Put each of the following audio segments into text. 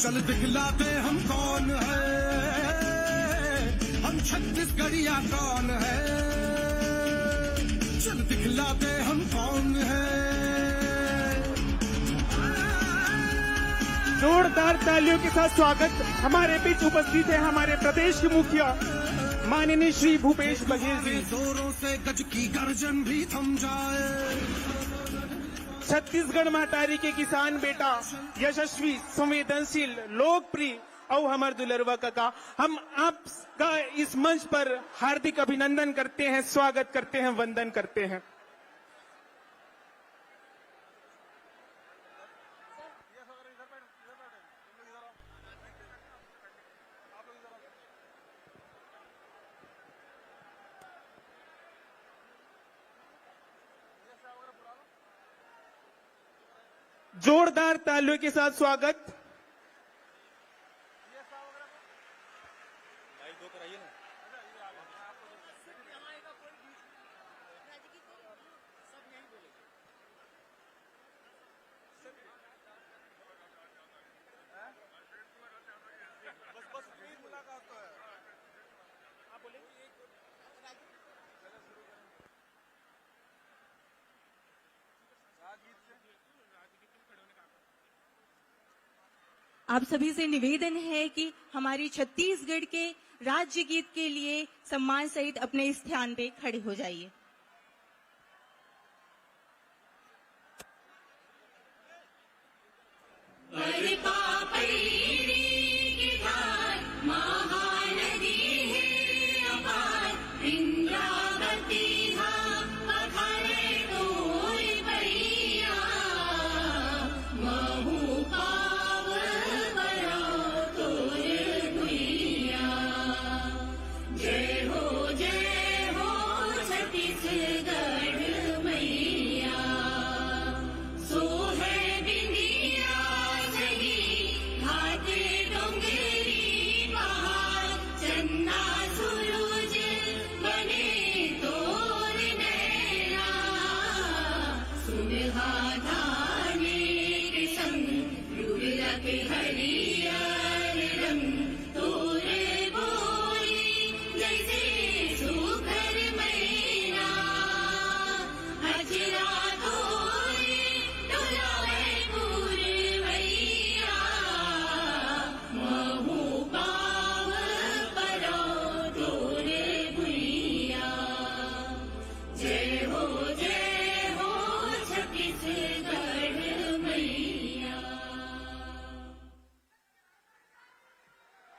चल दिखलाते हम कौन है, हम छत्तीसगढ़िया कौन है, चल दिखलाते हम कौन है। जोरदार तालियों के साथ स्वागत। हमारे बीच उपस्थित है हमारे प्रदेश के मुखिया माननीय श्री भूपेश बघेल जी। जोरों से गज की गर्जन भी थम जाए। छत्तीसगढ़ माटारी के किसान बेटा, यशस्वी, संवेदनशील, लोकप्रिय और हमार दुलरवा काका, हम आपका इस मंच पर हार्दिक अभिनंदन करते हैं, स्वागत करते हैं, वंदन करते हैं। जोरदार तालियों के साथ स्वागत। आप सभी से निवेदन है कि हमारी छत्तीसगढ़ के राज्य गीत के लिए सम्मान सहित अपने स्थान पे खड़े हो जाइए।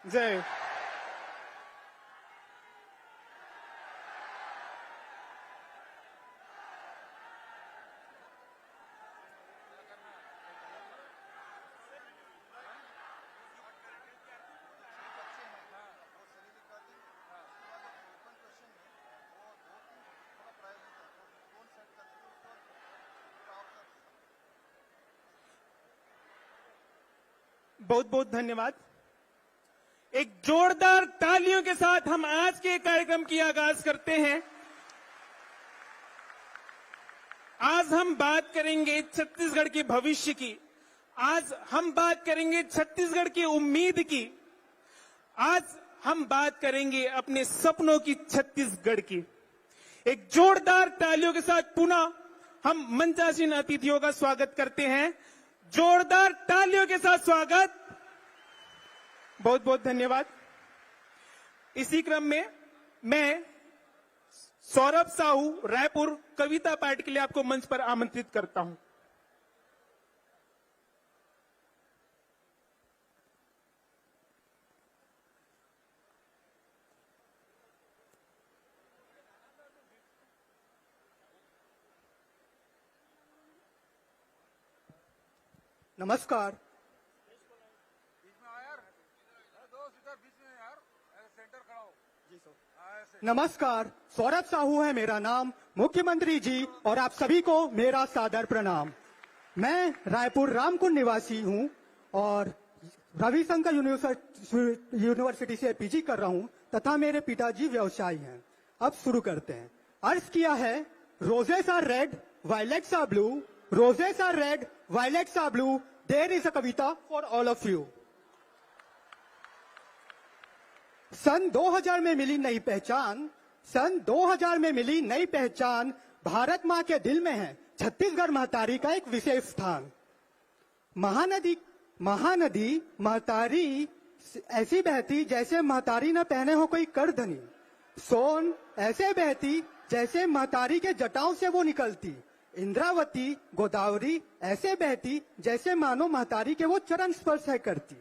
जय। बहुत बहुत धन्यवाद। एक जोरदार तालियों के साथ हम आज के कार्यक्रम की आगाज करते हैं। आज हम बात करेंगे छत्तीसगढ़ के भविष्य की, आज हम बात करेंगे छत्तीसगढ़ की उम्मीद की, आज हम बात करेंगे अपने सपनों की छत्तीसगढ़ की। एक जोरदार तालियों के साथ पुनः हम मंचासीन अतिथियों का स्वागत करते हैं। जोरदार तालियों के साथ स्वागत। बहुत बहुत धन्यवाद। इसी क्रम में मैं सौरभ साहू रायपुर कविता पाठ के लिए आपको मंच पर आमंत्रित करता हूं। नमस्कार। नमस्कार, सौरभ साहू है मेरा नाम। मुख्यमंत्री जी और आप सभी को मेरा सादर प्रणाम। मैं रायपुर रामकुंड निवासी हूं और रविशंकर यूनिवर्सिटी से पीजी कर रहा हूं तथा मेरे पिताजी व्यवसायी हैं। अब शुरू करते हैं। अर्ज किया है, roses are red, violets are blue, roses are red, violets are blue, there is a kavita for all of you. सन 2000 में मिली नई पहचान, सन 2000 में मिली नई पहचान, भारत माँ के दिल में है छत्तीसगढ़ महतारी का एक विशेष स्थान। महानदी महतारी ऐसी बहती जैसे महतारी न पहने हो कोई करधनी, सोन ऐसे बहती जैसे महतारी के जटाओं से वो निकलती, इंद्रावती गोदावरी ऐसे बहती जैसे मानो महतारी के वो चरण स्पर्श है करती।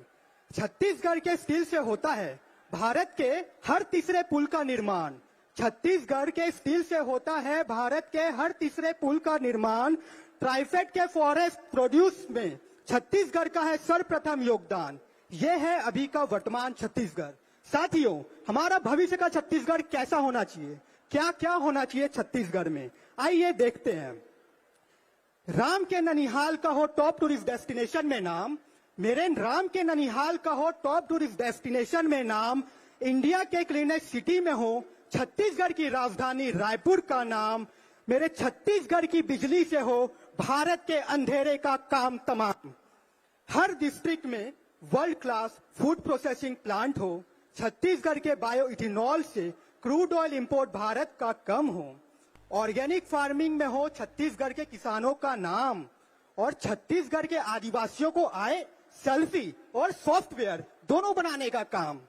छत्तीसगढ़ के स्टील से होता है भारत के हर तीसरे पुल का निर्माण, छत्तीसगढ़ के स्टील से होता है भारत के हर तीसरे पुल का निर्माण। ट्राइफेड के फॉरेस्ट प्रोड्यूस में छत्तीसगढ़ का है सर्वप्रथम योगदान। यह है अभी का वर्तमान छत्तीसगढ़। साथियों, हमारा भविष्य का छत्तीसगढ़ कैसा होना चाहिए, क्या क्या होना चाहिए छत्तीसगढ़ में, आइए देखते हैं। राम के ननिहाल का हो टॉप टूरिस्ट डेस्टिनेशन में नाम, मेरे राम के ननिहाल का हो टॉप टूरिस्ट डेस्टिनेशन में नाम। इंडिया के क्लीनेस्ट सिटी में हो छत्तीसगढ़ की राजधानी रायपुर का नाम। मेरे छत्तीसगढ़ की बिजली से हो भारत के अंधेरे का काम तमाम। हर डिस्ट्रिक्ट में world class food processing plant हो, छत्तीसगढ़ के बायो इथेनॉल से क्रूड ऑयल इंपोर्ट भारत का कम हो। ऑर्गेनिक फार्मिंग में हो छत्तीसगढ़ के किसानों का नाम, और छत्तीसगढ़ के आदिवासियों को आए सेल्फी और सॉफ्टवेयर दोनों बनाने का काम।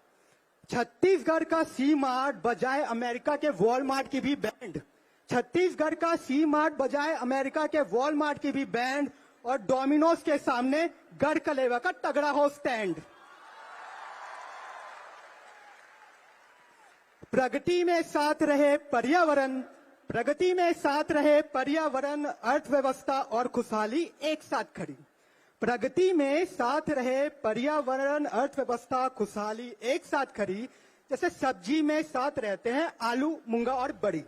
छत्तीसगढ़ का सी मार्ट बजाय अमेरिका के वॉलमार्ट की भी बैंड, छत्तीसगढ़ का सी मार्ट बजाय अमेरिका के वॉलमार्ट की भी बैंड, और डोमिनोज के सामने गढ़ कलेवा का तगड़ा हो स्टैंड। प्रगति में साथ रहे पर्यावरण, प्रगति में साथ रहे पर्यावरण, अर्थव्यवस्था और खुशहाली एक साथ खड़ी। प्रगति में साथ रहे पर्यावरण, अर्थव्यवस्था, खुशहाली एक साथ खड़ी। जैसे सब्जी में साथ रहते हैं आलू, मूंगा और बड़ी।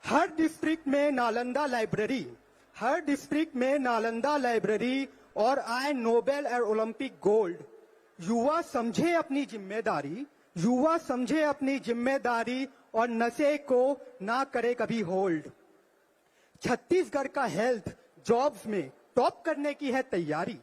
हर डिस्ट्रिक्ट में नालंदा लाइब्रेरी, हर डिस्ट्रिक्ट में नालंदा लाइब्रेरी, और आए नोबेल और ओलंपिक गोल्ड। युवा समझे अपनी जिम्मेदारी, युवा समझे अपनी जिम्मेदारी, और नशे को ना करे कभी होल्ड। छत्तीसगढ़ का हेल्थ जॉब्स में टॉप करने की है तैयारी,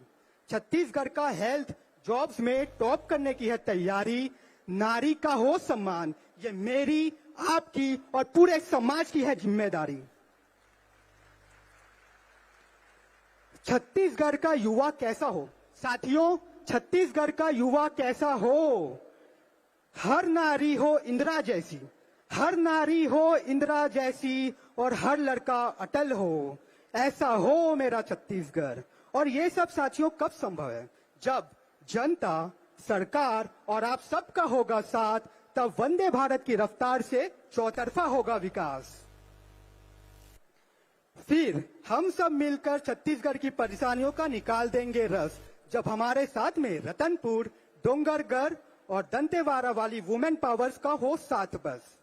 छत्तीसगढ़ का हेल्थ जॉब्स में टॉप करने की है तैयारी। नारी का हो सम्मान, ये मेरी, आपकी और पूरे समाज की है जिम्मेदारी। छत्तीसगढ़ का युवा कैसा हो, साथियों, छत्तीसगढ़ का युवा कैसा हो। हर नारी हो इंदिरा जैसी, हर नारी हो इंदिरा जैसी, और हर लड़का अटल हो, ऐसा हो मेरा छत्तीसगढ़। और ये सब साथियों कब संभव है, जब जनता, सरकार और आप सबका होगा साथ, तब वंदे भारत की रफ्तार से चौतरफा होगा विकास। फिर हम सब मिलकर छत्तीसगढ़ की परेशानियों का निकाल देंगे रस, जब हमारे साथ में रतनपुर, डोंगरगढ़ और दंतेवाड़ा वाली वुमेन पावर्स का हो साथ बस।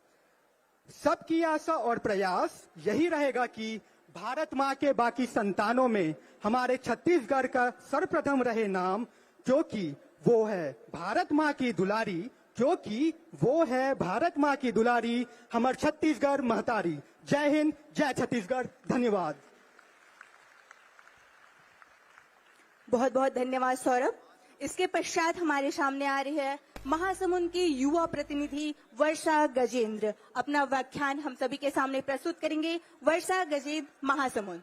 सबकी आशा और प्रयास यही रहेगा कि भारत माँ के बाकी संतानों में हमारे छत्तीसगढ़ का सर्वप्रथम रहे नाम, क्योंकि वो है भारत माँ की दुलारी, क्योंकि वो है भारत माँ की दुलारी, हमार छत्तीसगढ़ महतारी। जय हिंद, जय छत्तीसगढ़, धन्यवाद। बहुत बहुत धन्यवाद सौरभ। इसके पश्चात हमारे सामने आ रही है महासमुंद की युवा प्रतिनिधि वर्षा गजेंद्र। अपना व्याख्यान हम सभी के सामने प्रस्तुत करेंगे वर्षा गजेंद्र, महासमुंद।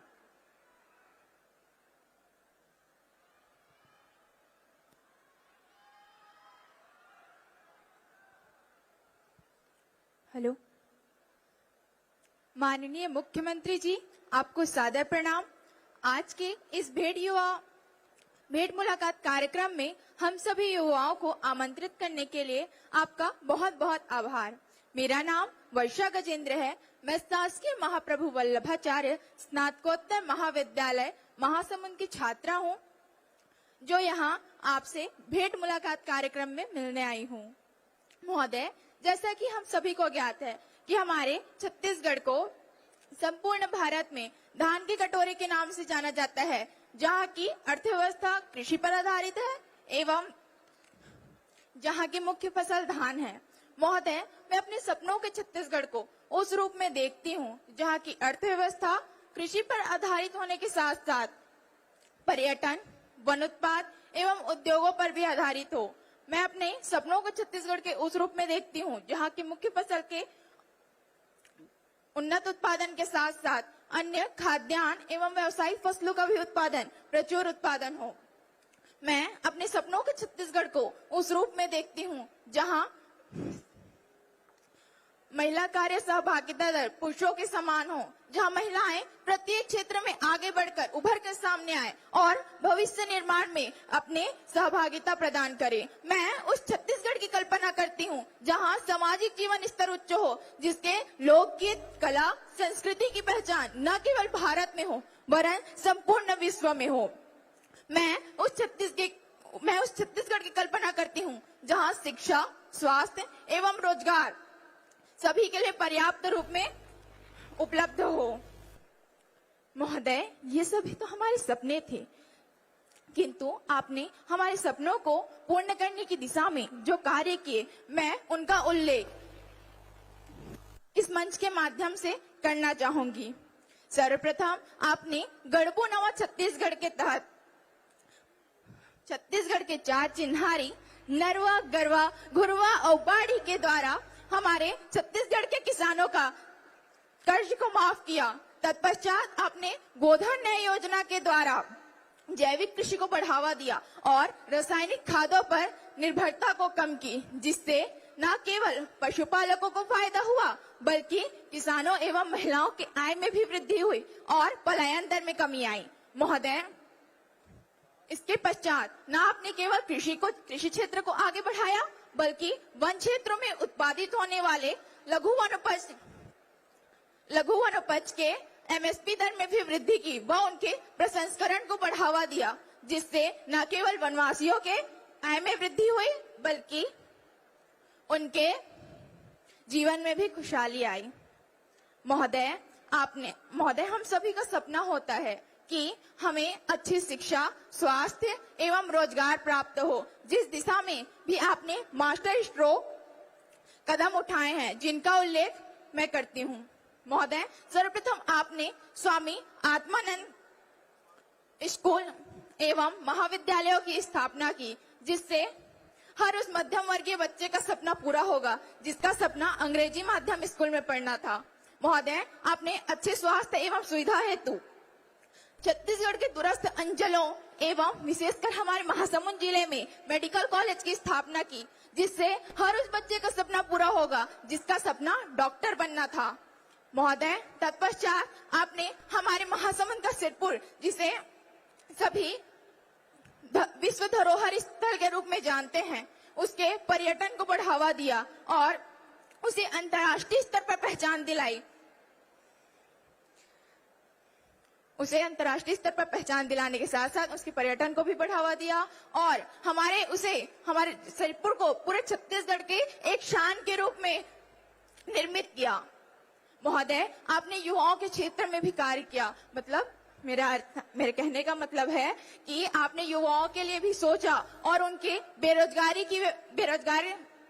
हेलो, माननीय मुख्यमंत्री जी, आपको सादर प्रणाम। आज के इस भेंट मुलाकात कार्यक्रम में हम सभी युवाओं को आमंत्रित करने के लिए आपका बहुत बहुत आभार। मेरा नाम वर्षा गजेंद्र है। मैं शासकीय महाप्रभु वल्लभाचार्य स्नातकोत्तर महाविद्यालय महासमुंद की छात्रा हूँ, जो यहाँ आपसे भेंट मुलाकात कार्यक्रम में मिलने आई हूँ। महोदय, जैसा कि हम सभी को ज्ञात है कि हमारे छत्तीसगढ़ को संपूर्ण भारत में धान की कटोरे के नाम से जाना जाता है, जहाँ की अर्थव्यवस्था कृषि पर आधारित है एवं जहाँ की मुख्य फसल धान है। महोदय, मैं अपने सपनों के छत्तीसगढ़ को उस रूप में देखती हूँ जहाँ की अर्थव्यवस्था कृषि पर आधारित होने के साथ साथ पर्यटन, वन उत्पाद एवं उद्योगों पर भी आधारित हो। मैं अपने सपनों को छत्तीसगढ़ के उस रूप में देखती हूँ जहाँ की मुख्य फसल के उन्नत उत्पादन के साथ साथ अन्य खाद्यान्न एवं व्यावसायिक फसलों का भी उत्पादन प्रचुर उत्पादन हो। मैं अपने सपनों के छत्तीसगढ़ को उस रूप में देखती हूँ जहाँ महिला कार्य सहभागिता दर पुरुषों के समान हो, जहाँ महिलाएं प्रत्येक क्षेत्र में आगे बढ़कर उभर कर सामने आए और भविष्य निर्माण में अपने सहभागिता प्रदान करें। मैं उस छत्तीसगढ़ की कल्पना करती हूँ जहाँ सामाजिक जीवन स्तर उच्च हो, जिसके लोकगीत, कला, संस्कृति की पहचान न केवल भारत में हो वरन संपूर्ण विश्व में हो। मैं उस छत्तीसगढ़ की कल्पना करती हूँ जहाँ शिक्षा, स्वास्थ्य एवं रोजगार सभी के लिए पर्याप्त रूप में उपलब्ध हो। महोदय, ये सभी तो हमारे सपने थे, किंतु आपने हमारे सपनों को पूर्ण करने की दिशा में जो कार्य किए, मैं उनका उल्लेख इस मंच के माध्यम से करना चाहूंगी। सर्वप्रथम आपने गढ़बो नवा छत्तीसगढ़ के तहत छत्तीसगढ़ के 4 चिन्हारी नरवा, गरवा, घुरवा और बाड़ी के द्वारा हमारे छत्तीसगढ़ के किसानों का कर्ज को माफ किया। तत्पश्चात आपने गोधन न्याय योजना के द्वारा जैविक कृषि को बढ़ावा दिया और रासायनिक खादों पर निर्भरता को कम की, जिससे न केवल पशुपालकों को फायदा हुआ बल्कि किसानों एवं महिलाओं की आय में भी वृद्धि हुई और पलायन दर में कमी आई। महोदय, इसके पश्चात न आपने केवल कृषि क्षेत्र को आगे बढ़ाया बल्कि वन क्षेत्रों में उत्पादित होने वाले लघु वन उपज के एमएसपी दर में भी वृद्धि की व उनके प्रसंस्करण को बढ़ावा दिया, जिससे न केवल वनवासियों के आय में वृद्धि हुई बल्कि उनके जीवन में भी खुशहाली आई। महोदय, हम सभी का सपना होता है कि हमें अच्छी शिक्षा, स्वास्थ्य एवं रोजगार प्राप्त हो, जिस दिशा में भी आपने मास्टर स्ट्रोक कदम उठाए हैं, जिनका उल्लेख मैं करती हूँ। महोदय, सर्वप्रथम आपने स्वामी आत्मानंद स्कूल एवं महाविद्यालयों की स्थापना की, जिससे हर उस मध्यम वर्गीय बच्चे का सपना पूरा होगा जिसका सपना अंग्रेजी माध्यम स्कूल में पढ़ना था। महोदय, आपने अच्छे स्वास्थ्य एवं सुविधा हेतु छत्तीसगढ़ के दूरस्थ अंचलों एवं विशेषकर हमारे महासमुंद जिले में मेडिकल कॉलेज की स्थापना की, जिससे हर उस बच्चे का सपना पूरा होगा जिसका सपना डॉक्टर बनना था। महोदय, तत्पश्चात आपने हमारे महासमुंद का सिरपुर, जिसे सभी विश्व धरोहर स्थल के रूप में जानते हैं, उसके पर्यटन को बढ़ावा दिया और उसे अंतर्राष्ट्रीय स्तर पर पहचान दिलाई। उसे अंतर्राष्ट्रीय स्तर पर पहचान दिलाने के साथ साथ उसके पर्यटन को भी बढ़ावा दिया और हमारे सिरपुर को पूरे छत्तीसगढ़ के एक शान के रूप में निर्मित किया। महोदय, आपने युवाओं के क्षेत्र में भी कार्य किया, मतलब मेरे कहने का मतलब है कि आपने युवाओं के लिए भी सोचा और उनके बेरोजगारी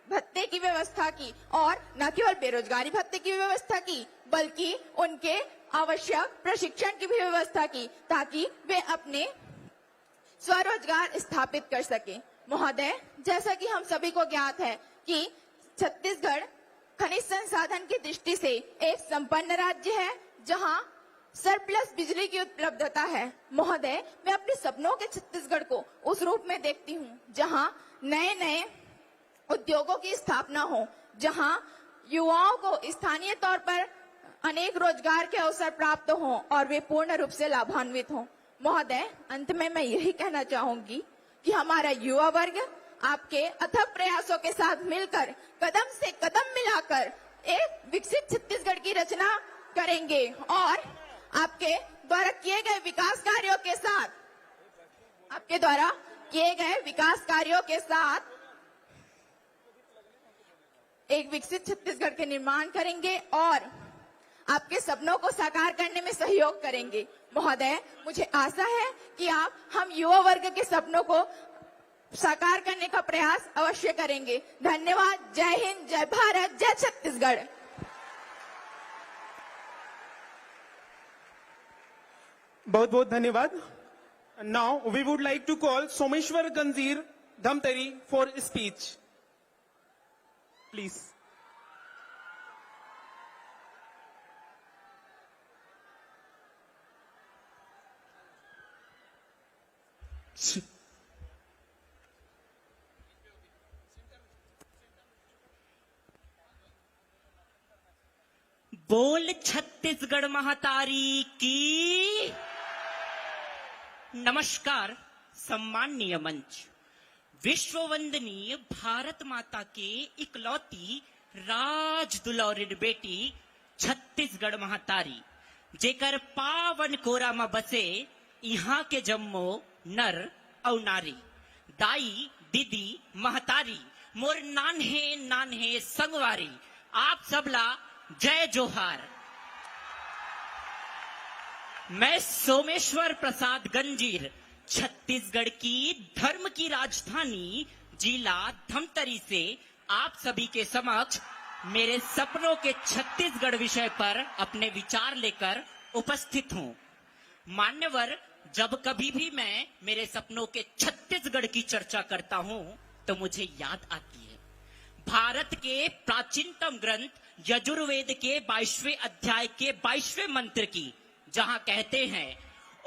भत्ते की व्यवस्था की, और न केवल बेरोजगारी भत्ते की व्यवस्था की बल्कि उनके आवश्यक प्रशिक्षण की भी व्यवस्था की ताकि वे अपने स्वरोजगार स्थापित कर सके। महोदय, जैसा कि हम सभी को ज्ञात है कि छत्तीसगढ़ खनिज संसाधन की दृष्टि से एक संपन्न राज्य है जहां सरप्लस बिजली की उपलब्धता है। महोदय, मैं अपने सपनों के छत्तीसगढ़ को उस रूप में देखती हूँ जहां नए नए उद्योगों की स्थापना हो, जहां युवाओं को स्थानीय तौर पर अनेक रोजगार के अवसर प्राप्त हों और वे पूर्ण रूप से लाभान्वित हों। महोदय, अंत में मैं यही कहना चाहूंगी कि हमारा युवा वर्ग आपके अथक प्रयासों के साथ मिलकर कदम से कदम मिलाकर एक विकसित छत्तीसगढ़ की रचना करेंगे और आपके द्वारा किए गए विकास कार्यों के साथ एक विकसित छत्तीसगढ़ के निर्माण करेंगे और आपके सपनों को साकार करने में सहयोग करेंगे। महोदय, मुझे आशा है कि आप हम युवा वर्ग के सपनों को साकार करने का प्रयास अवश्य करेंगे। धन्यवाद। जय हिंद, जय भारत, जय छत्तीसगढ़। बहुत बहुत धन्यवाद। Now we would like to call Someshwar Ganjir Dhamtari for speech. Please. बोल छत्तीसगढ़ महातारी की। नमस्कार सम्माननीय मंच, विश्व वंदनीय भारत माता के इकलौती राज दुलारिन बेटी छत्तीसगढ़ महातारी जेकर पावन कोरा में बसे यहाँ के जम्मो नर और नारी, दाई दीदी महतारी मोर नान्हे नान्हे संगवारी, आप सबला जय जोहार। मैं सोमेश्वर प्रसाद गंजीर छत्तीसगढ़ की धर्म की राजधानी जिला धमतरी से आप सभी के समक्ष मेरे सपनों के छत्तीसगढ़ विषय पर अपने विचार लेकर उपस्थित हूं। मान्यवर, जब कभी भी मैं मेरे सपनों के छत्तीसगढ़ की चर्चा करता हूं तो मुझे याद आती है भारत के प्राचीनतम ग्रंथ यजुर्वेद के 22वें अध्याय के 22वें मंत्र की, जहां कहते हैं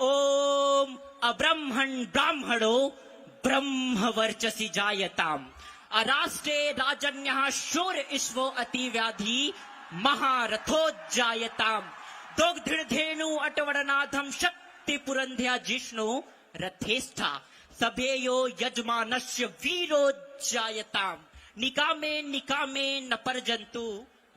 ओम अब्रह्मण ब्राह्मणो ब्रह्म वर्चसी जायताम अराष्ट्रे राजन्यः शूर ईश्वो अति व्याधि महारथोज्जायताम दोग्धेनु अटवरनाथम शक्ति पुरंध्या जिष्णु रथेष्ठा सभेयो यजमानस्य वीरोज्जायताम निकामे निकामे न परजंतु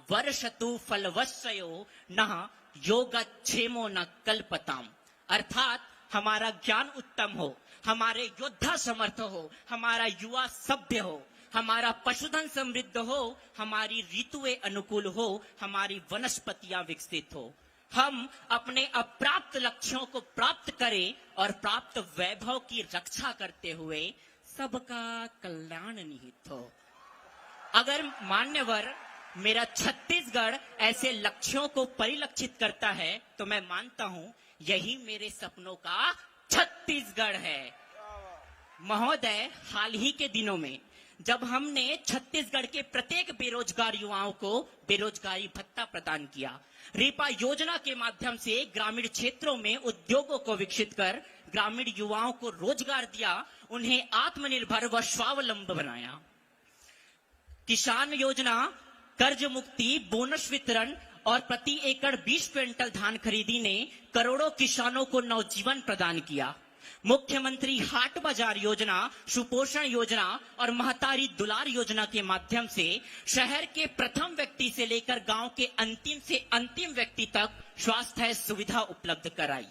वर्षतु फलवस्यो न योगक्षेमो न कल्पताम। अर्थात हमारा ज्ञान उत्तम हो, हमारे योद्धा समर्थ हो, हमारा युवा सभ्य हो, हमारा पशुधन समृद्ध हो, हमारी ऋतुएं अनुकूल हो, हमारी वनस्पतियां विकसित हो, हम अपने अप्राप्त लक्ष्यों को प्राप्त करें और प्राप्त वैभव की रक्षा करते हुए सबका कल्याण निहित हो। अगर मान्यवर मेरा छत्तीसगढ़ ऐसे लक्ष्यों को परिलक्षित करता है तो मैं मानता हूं यही मेरे सपनों का छत्तीसगढ़ है। महोदय, हाल ही के दिनों में जब हमने छत्तीसगढ़ के प्रत्येक बेरोजगार युवाओं को बेरोजगारी भत्ता प्रदान किया, रीपा योजना के माध्यम से ग्रामीण क्षेत्रों में उद्योगों को विकसित कर ग्रामीण युवाओं को रोजगार दिया, उन्हें आत्मनिर्भर व स्वावलंबी बनाया। किसान योजना, कर्ज मुक्ति, बोनस वितरण और प्रति एकड़ 20 क्विंटल धान खरीदी ने करोड़ों किसानों को नवजीवन प्रदान किया। मुख्यमंत्री हाट बाजार योजना, सुपोषण योजना और महतारी दुलार योजना के माध्यम से शहर के प्रथम व्यक्ति से लेकर गांव के अंतिम से अंतिम व्यक्ति तक स्वास्थ्य सुविधा उपलब्ध कराई।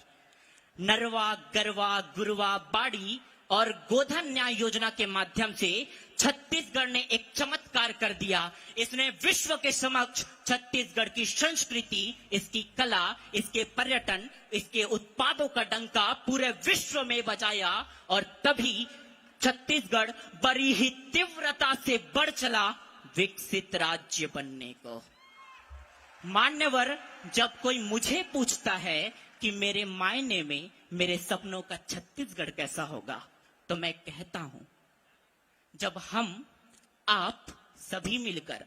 नरवा, गरवा, गुरवा, बाड़ी और गोधन न्याय योजना के माध्यम से छत्तीसगढ़ ने एक चमत्कार कर दिया। इसने विश्व के समक्ष छत्तीसगढ़ की संस्कृति, इसकी कला, इसके पर्यटन, इसके उत्पादों का डंका पूरे विश्व में बजाया और तभी छत्तीसगढ़ बड़ी ही तीव्रता से बढ़ चला विकसित राज्य बनने को। मान्यवर, जब कोई मुझे पूछता है कि मेरे मायने में मेरे सपनों का छत्तीसगढ़ कैसा होगा, तो मैं कहता हूं जब हम आप सभी मिलकर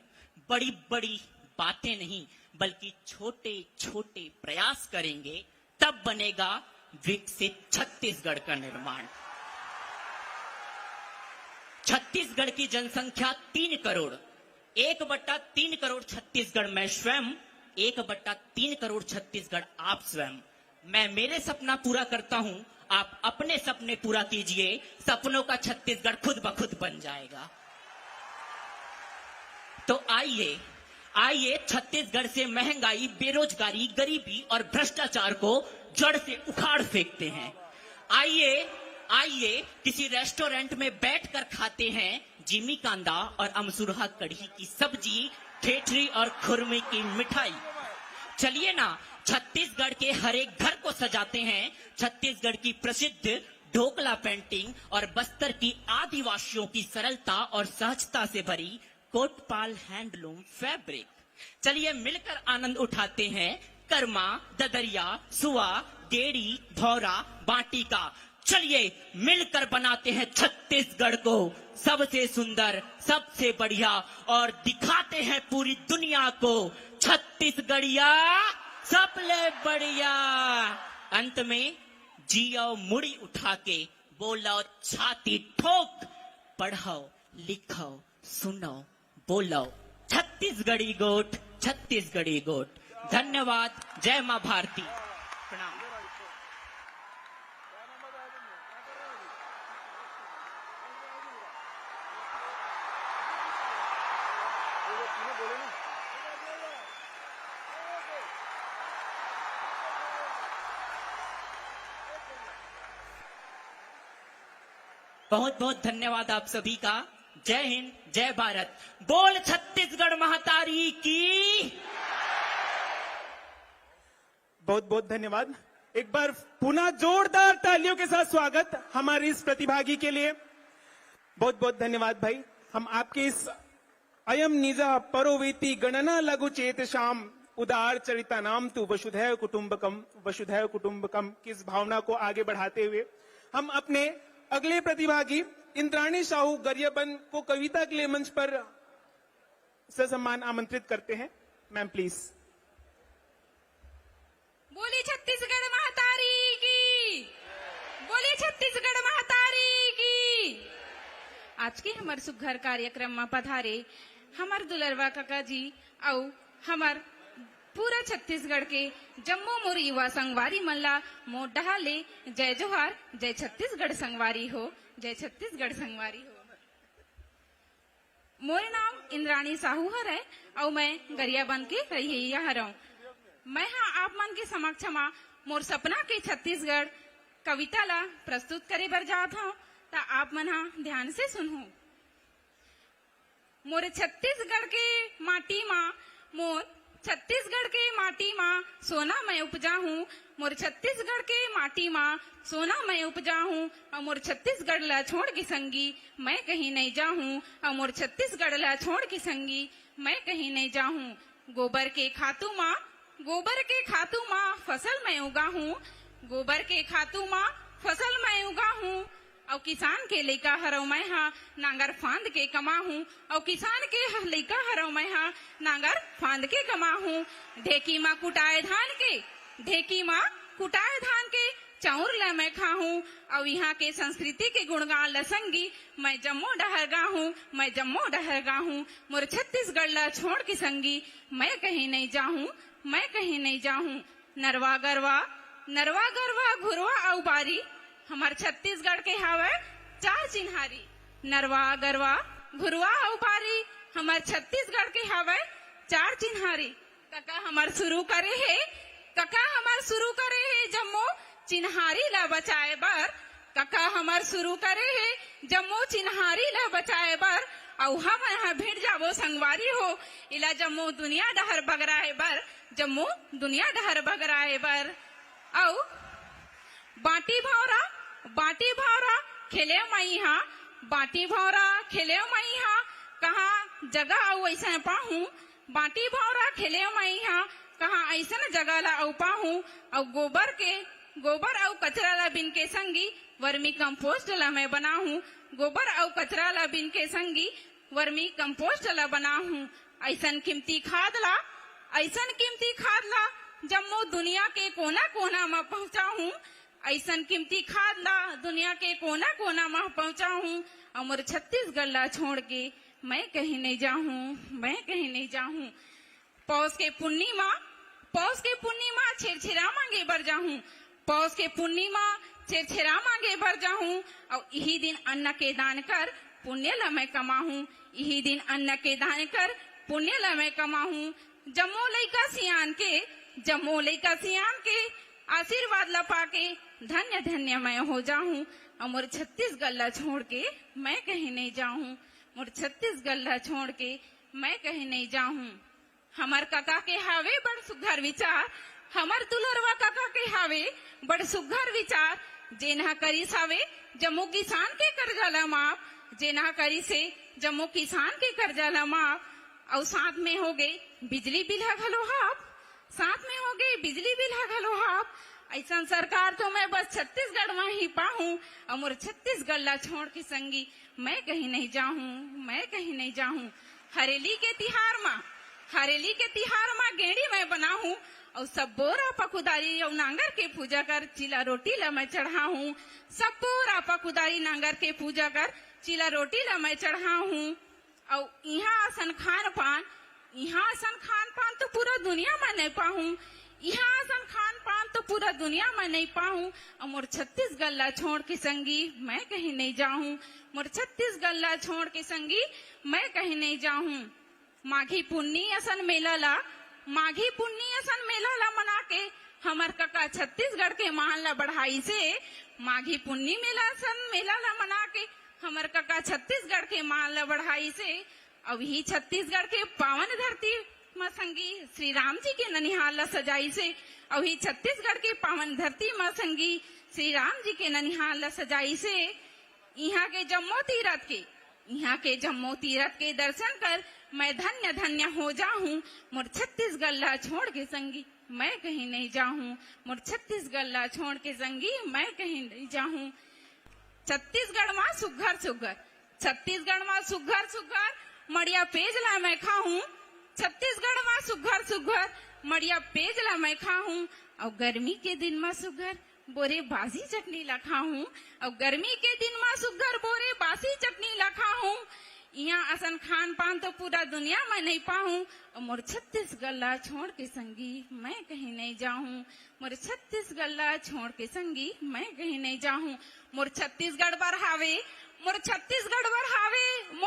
बड़ी बड़ी बातें नहीं बल्कि छोटे छोटे प्रयास करेंगे, तब बनेगा विकसित छत्तीसगढ़ का निर्माण। छत्तीसगढ़ की जनसंख्या 3 करोड़, 1/3 करोड़ छत्तीसगढ़ मैं स्वयं, 1/3 करोड़ छत्तीसगढ़ आप स्वयं। मैं मेरे सपना पूरा करता हूं, आप अपने सपने पूरा कीजिए, सपनों का छत्तीसगढ़ खुद ब खुद बन जाएगा। तो आइए छत्तीसगढ़ से महंगाई, बेरोजगारी, गरीबी और भ्रष्टाचार को जड़ से उखाड़ फेंकते हैं। आइए किसी रेस्टोरेंट में बैठकर खाते हैं जिमी कांदा और अमसुरहा कढ़ी की सब्जी, ठेठरी और खुरमी की मिठाई। चलिए ना, छत्तीसगढ़ के हर एक घर को सजाते हैं छत्तीसगढ़ की प्रसिद्ध ढोकला पेंटिंग और बस्तर की आदिवासियों की सरलता और सहजता से भरी कोटपाल हैंडलूम फैब्रिक। चलिए मिलकर आनंद उठाते हैं कर्मा, ददरिया, सुआ, गेड़ी, भौरा, बाटी का। चलिए मिलकर बनाते हैं छत्तीसगढ़ को सबसे सुंदर, सबसे बढ़िया और दिखाते हैं पूरी दुनिया को छत्तीसगढ़िया सबले बढ़िया। अंत में जियो मुड़ी उठा के बोलो छाती ठोक, पढ़ो लिखो सुनो बोलो छत्तीसगढ़ी गोट, छत्तीसगढ़ी गोट। धन्यवाद। जय मां भारती। प्रणाम। बहुत बहुत धन्यवाद आप सभी का। जय हिंद, जय भारत। बोल छत्तीसगढ़ महातारी की। बहुत बहुत धन्यवाद। एक बार पुनः जोरदार तालियों के साथ स्वागत हमारे इस प्रतिभागी के लिए। बहुत बहुत धन्यवाद भाई। हम आपके इस अयम निजा परोवेति गणना लघु चेत शाम उदार चरिता नाम तू वसुधैव कुटुंबकम की इस भावना को आगे बढ़ाते हुए हम अपने अगले प्रतिभागी इंद्राणी साहू गरियाबंद को कविता के लिए मंच पर ससम्मान आमंत्रित करते हैं। Ma'am please. बोली छत्तीसगढ़ महातारी की, बोली छत्तीसगढ़ महातारी की। आज के हमार सुघर कार्यक्रम में पधारे हमार दुलरवा काका जी और हमार पूरा छत्तीसगढ़ के जम्मू मोर युवा संगवारी मल्ला मोर डहाले जय जोहार। जय छत्तीसगढ़ संगवारी हो, जय छत्तीसगढ़ संगवारी हो। मोर नाम इंद्राणी साहू हर है और मैं गरियाबंद के रहिया हरऊं। मैं हाँ आप मन के समक्ष में मोर सपना के छत्तीसगढ़ कविता ला प्रस्तुत करे बर जात हूँ, ता आप मन हाँ ध्यान से सुनहु। मोर छत्तीसगढ़ के माटी माँ, मोर छत्तीसगढ़ के माटी माँ सोना मैं उपजा हूँ। मोर छत्तीसगढ़ के माटी माँ सोना मैं उपजा हूँ। और मोर छत्तीसगढ़ ला छोड़ के संगी मैं कहीं नहीं जाऊँ। और मोर छत्तीसगढ़ ला छोड़ के संगी मैं कहीं नहीं जाऊँ। गोबर के खातू माँ, गोबर के खातू माँ फसल मैं उगा हूँ। गोबर के खातू माँ फसल मैं उगा हूँ। और किसान के लइका हरव मैं हाँ नांगर फांद के कमा हूँ। और किसान के लइका हरव मैं हाँ नांगर फांद के कमा हूँ। ढेकी माँ कुटाए धान के, ढेकी माँ कुटाए धान के चाउर ला मैं खा हूँ। और यहाँ के संस्कृति के गुणगान लसंगी मैं जम्मू डहर गा हूँ, मैं जम्मू डहर गा हूँ। मोर छत्तीसगढ़ ला छोड़ के संगी मैं कहीं नहीं जाऊँ, मैं कहीं नहीं जाऊँ। नरवा गरवा, नरवा गरवा घुरवा और बारी हमार छत्तीसगढ़ के हावे चार चिन्हारी। नरवा गरवा घुरवा और बारी हमार छत्तीसगढ़ के हावे चार चिन्हारी। कका हमार शुरू करे है, कका हमार शुरू करे है जम्मू चिन्हारी ला बचाए बर। कका हमार शुरू करे है जम्मू चिन्हारी ला बचाए बर। और हम यहाँ भिड़ जाबो संगवारी हो इला जम्मू दुनिया डहर बगराए बर, जम्मू दुनिया डहर बगराए बर। और बाटी भौरा, बाटी भौरा खेले मई हाँ, बाटी भौरा खेले मई हाँ कहाँ जगह आऊ ऐसा पाहूँ। बाटी भौरा खेले मई हाँ कहाँ ऐसा जगह ला आऊ पाहूँ। और गोबर के, गोबर और कचरा ला बिन के संगी वर्मी कंपोस्ट ला मैं बना हूँ। गोबर और कचरा ला बिन के संगी वर्मी कंपोस्ट ला बना हूँ। ऐसन कीमती खाद ला, ऐसन कीमती खाद ला जम्मू दुनिया के कोना कोना में पहुँचा हूँ। ऐसन कीमती खाद ला दुनिया के कोना कोना में पहुँचा हूँ। और मोर छत्तीसगढ़ ला छोड़ के मैं कहीं नहीं जाऊँ, मैं कहीं नहीं जाऊँ। पौष के पूर्णिमा, पौष के पूर्णिमा छेरछेरा मांगे बर जाऊँ। पौष के पूर्णिमा छेरछेरा मांगे बर जाऊँ। और यही दिन अन्न के दान कर पुण्य ला मैं कमाऊँ। यही दिन अन्न के दान कर पुण्य ला मैं कमाऊँ। जम्मू लइका सियान के, जम्मू लइका सियान के आशीर्वाद ला पाके धन्य धन्य मैं हो जाऊँ। और मोर छत्तीसगढ़ ला छोड़ के मैं कहीं नहीं जाऊँ। मोर छत्तीसगढ़ ला छोड़ के मैं कहीं नहीं जाऊँ। हमार काका के हावे बड़ सुघर विचार, हमार दुलरवा काका के हावे बड़ सुघर विचार। जेना करी सावे जम्मू किसान के कर्जा ला माफ, जेना करी से जम्मू किसान के कर्जा ला माफ। और साथ में हो गए बिजली बिल घलो हाफ, साथ में हो गए बिजली बिल घलो हाफ। ऐसा सरकार तो मैं बस छत्तीसगढ़ में ही पाऊं और मोर छत्तीसगढ़ ला छोड़ के संगी मैं कहीं नहीं जाऊं, मैं कहीं नहीं जाऊं। हरेली के तिहार माँ गेड़ी मैं बनाऊं और सब बोरा पकुदारी और नांगर के पूजा कर चिला रोटी ला मैं चढ़ाऊं। सब बोरा पकुदारी नांगर के पूजा कर चिला रोटी ला मैं चढ़ाऊं। और यहाँ आसन खान पान तो पूरा दुनिया में नहीं पाऊं। यहाँ आसन खान पान तो पूरा दुनिया में नहीं पाऊं। और मोर छत्तीसगढ़ ला छोड़ के संगी मैं कहीं नहीं जाऊं। मोर छत्तीसगढ़ ला छोड़ के संगी मैं कहीं नहीं जाऊं। माघी पुन्नी असन मेला ला मना के हमर कका छत्तीसगढ़ के मान ला बढ़ाई से। माघी पुन्नी मेला ला मना के हमर कका छत्तीसगढ़ के मान ला बढ़ाई से। अभी छत्तीसगढ़ के पावन धरती माँ संगी श्री राम जी के ननिहाल ला सजाई से। अभी छत्तीसगढ़ के पावन धरती माँ संगी श्री राम जी के ननिहाल ला सजाई से। यहाँ के जम्मो तीरथ के दर्शन कर मैं धन्य धन्य हो जाऊं। मोर छत्तीसगढ़ ला छोड़ के संगी मैं कहीं नहीं जाऊं। मोर छत्तीसगढ़ ला छोड़ के संगी मैं कहीं नहीं जाऊं। छत्तीसगढ़ माँ सुघर मड़िया पेज ला मैं खाऊं। छत्तीसगढ़ माँ सुघर मड़िया पेज ला मैं खाऊं। और गर्मी के दिन माँ सुघर बोरे बासी चटनी ला खाऊं। और गर्मी के दिन माँ सुघर बोरे बासी चटनी ला खाऊं। यहाँ असन खान पान तो पूरा दुनिया में नहीं पाऊं। और मोर छत्तीसगढ़ ला छोड़ के संगी मैं कहीं नहीं जाऊं। मोर छत्तीसगढ़ ला छोड़ के संगी मैं कहीं नहीं जाऊं। मोर छत्तीसगढ़ बर हावे मोर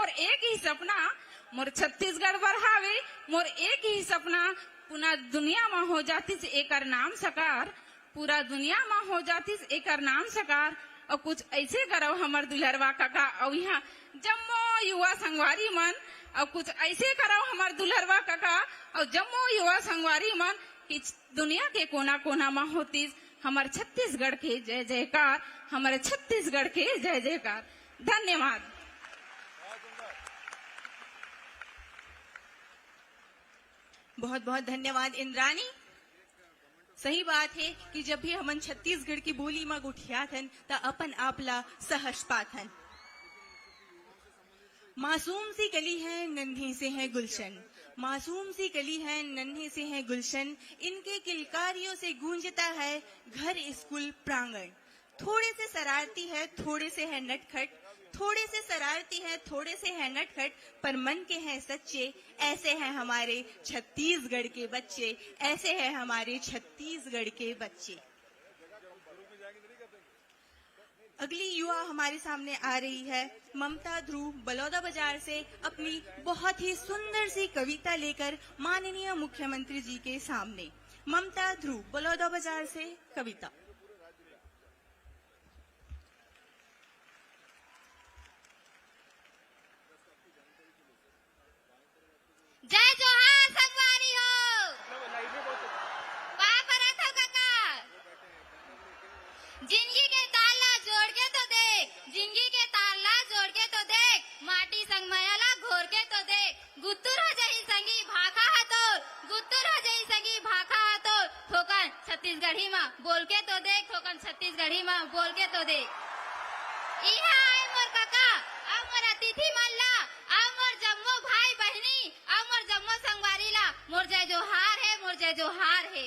एक ही सपना। मोर छत्तीसगढ़ बर हावे मोर एक ही सपना। पूरा दुनिया में हो जाती से एकर नाम सकार। पूरा दुनिया में हो जाती से एकर नाम सकार। और कुछ ऐसे करो हमर दुल्हरवा काका और यहाँ जम्मो युवा संगवारी मन। और कुछ ऐसे करो हमर दुल्हरवा काका और जम्मो युवा संगवारी मन कि दुनिया के कोना कोना में होती हमर छत्तीसगढ़ के जय जयकार। हमारे छत्तीसगढ़ के जय जयकार। धन्यवाद। बहुत बहुत धन्यवाद इंद्रानी। सही बात है कि जब भी हमन छत्तीसगढ़ की बोली में गुठियात हन त अपन आपला सहज पाथन। मासूम सी कली है नन्ही से है गुलशन। मासूम सी कली है नन्हे से है गुलशन। इनके किलकारियों से गूंजता है घर स्कूल प्रांगण। थोड़े से शरारती है थोड़े से है नटखट। थोड़े से शरारती है थोड़े से है नटखट पर मन के हैं सच्चे। ऐसे हैं हमारे छत्तीसगढ़ के बच्चे। ऐसे हैं हमारे छत्तीसगढ़ के बच्चे। अगली युवा हमारे सामने आ रही है ममता ध्रुव बलौदा बाजार से अपनी बहुत ही सुंदर सी कविता लेकर माननीय मुख्यमंत्री जी के सामने। ममता ध्रुव बलौदा बाजार से कविता। जय जोहार संगवारी हो। का करत हो काका? जिंदगी के ताला जोड़ के तो देख। जिंदगी के ताला जोड़ के तो देख। माटी संग मायाला घोर के तो देख। गुत्तुर हो जाई संगी भाखा हतोर। गुत्तुर हो जाई संगी भाखा हतोर। ठोकन छत्तीसगढ़ी में बोल के तो देख। ठोकन छत्तीसगढ़ी में बोल के तो देख। इहा आए मोर काका अब मोर अतिथि मल्ला अब मोर जम्मो भाई बहनी अब मोर जम्मो संगवारी ला मोर जय जोहार है। मोर जय जोहार है।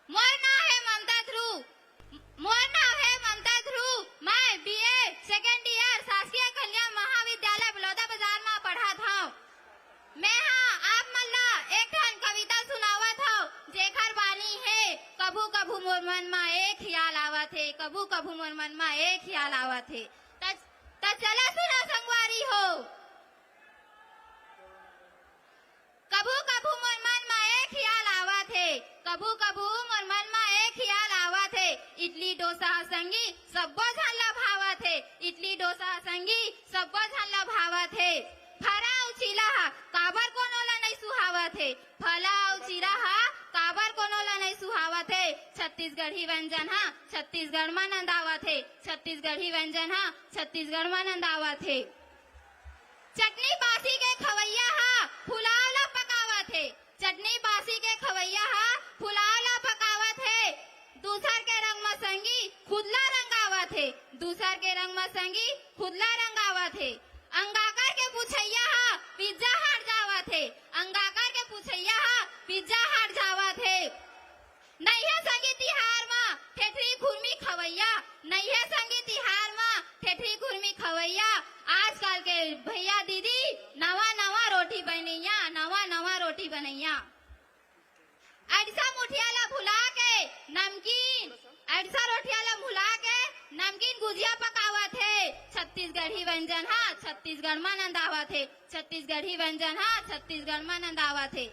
मोर नाम है ममता ध्रुव। मोर नाम है ममता ध्रुव। मैं बीए सेकेंड ईयर शासकीय कन्या महाविद्यालय बलौदा बाजार में पढ़ा था। मैं आप मल्ला एक ठन कविता सुनावत हूँ जेखर बानी है कभू कभू मोर मन में एक ख्याल आवत है। कभू कभू मोर मन में एक ख्याल आवत है। चला सुना संगवारी हो। कभू कभू मोर मन में एक ख्याल आवत है। कभू कभू मोर मन में एक ख्याल आवत है। इडली डोसा संगी सब्बो झन ला भावत है। इडली डोसा संगी सब्बो झन ला भावत है। फरा अउ चिला काबर कोनो ला नहीं सुहावत है। फला अउ चिरा काबर कोनो ला नहीं सुहावत है। छत्तीसगढ़ी व्यंजन छत्तीसगढ़ में नंदावत है। छत्तीसगढ़ी व्यंजन छत्तीसगढ़ में नंदावत है। चटनी बासी के खवैया फुलाव ला पकावत है। चटनी बासी के खवैया फुलाव ला पकावत है। दूसर के रंग में संगी खुदला रंगावा थे, दूसर के रंग में संगी खुदला रंगावा थे। अंगाकर के पूछैया हा पिज्जा हट जावा थे, अंगाकर के पूछैया हा पिज्जा हट जावा थे। नहीं है संगी तिहार में ठेठरी खुरमी खवैया, नहीं है संगी तिहार में ठेठरी खुरमी खवैया। आजकल के भैया दीदी नवा नवा रोटी बनैया, नवा नवा रोटी बनैया। अड़सा मुठियाला भुला के नमकीन, अड़सा रोटियाला भुला के नमकीन गुजिया पकावा थे। छत्तीसगढ़ी व्यंजन हा छत्तीसगढ़ में नंदावा थे, छत्तीसगढ़ी व्यंजन हा छत्तीसगढ़ में नंदावा थे।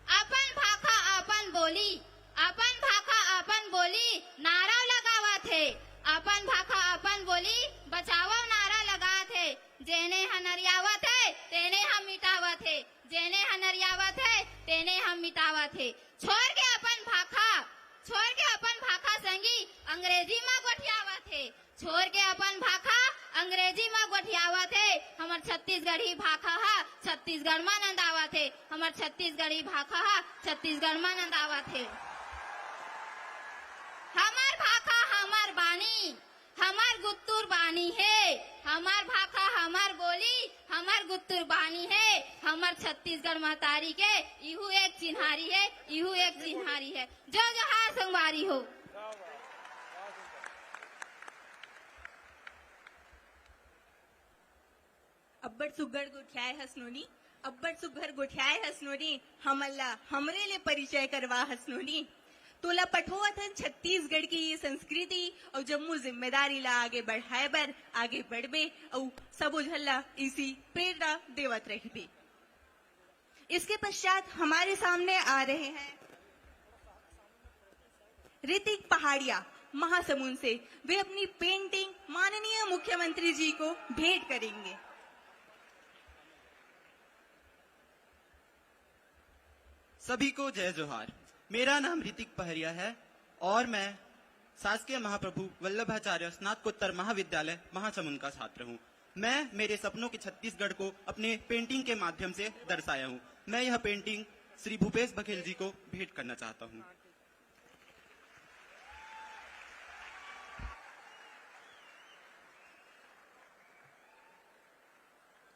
अपन भाखा अपन बोली, अपन भाखा अपन बोली नारा लगावा थे, अपन भाखा अपन बोली बचाओ नारा लगा थे। जेने हनरियावा थे तेने हम मिटावा थे, जेने हनरियावा थे तेने हम मिटावा थे। छोड़ के अपन भाखा, छोड़ के अपन भाखा संगी अंग्रेजी में गोठियावा थे, छोड़ के अपन भाखा अंग्रेजी में गोठियावा थे। हमर छत्तीसगढ़ी भाखा हा छत्तीसगढ़ में नंदावा थे, हमर छत्तीसगढ़ी भाखा हा छत्तीसगढ़ में नंदावा थे। हमार भाखा हमार बानी, हमार गुत्तुर बानी है, हमार भाखा हमार बोली हमार गुत्तुर बानी है। हमार छत्तीसगढ़ महतारी के इहू एक चिन्हारी है, इहू एक चिन्हारी है। जो जोहार संगवारी हो। अब्बड़ सुग्घर गोठियाए हसनोनी, अब्बड़ सुग्घर गोठियाए हसनोनी, हमल्ला हमरे ले परिचय करवा हसनोनी। तोला पठोवथन छत्तीसगढ़ की ये संस्कृति और जम्मू जिम्मेदारी ला आगे बढ़ाए बर आगे बढ़बे और सबो झल्ला इसी प्रेरणा देवत रहबे। इसके पश्चात हमारे सामने आ रहे हैं ऋतिक पहाड़िया महासमुंद से। वे अपनी पेंटिंग माननीय मुख्यमंत्री जी को भेंट करेंगे। सभी को जय जोहार। मेरा नाम ऋतिक पहरिया है और मैं शासकीय महाप्रभु वल्लभाचार्य स्नातकोत्तर महाविद्यालय महासमुंद का छात्र हूँ। मैं मेरे सपनों के छत्तीसगढ़ को अपने पेंटिंग के माध्यम से दर्शाया हूँ। मैं यह पेंटिंग श्री भूपेश बघेल जी को भेंट करना चाहता हूँ।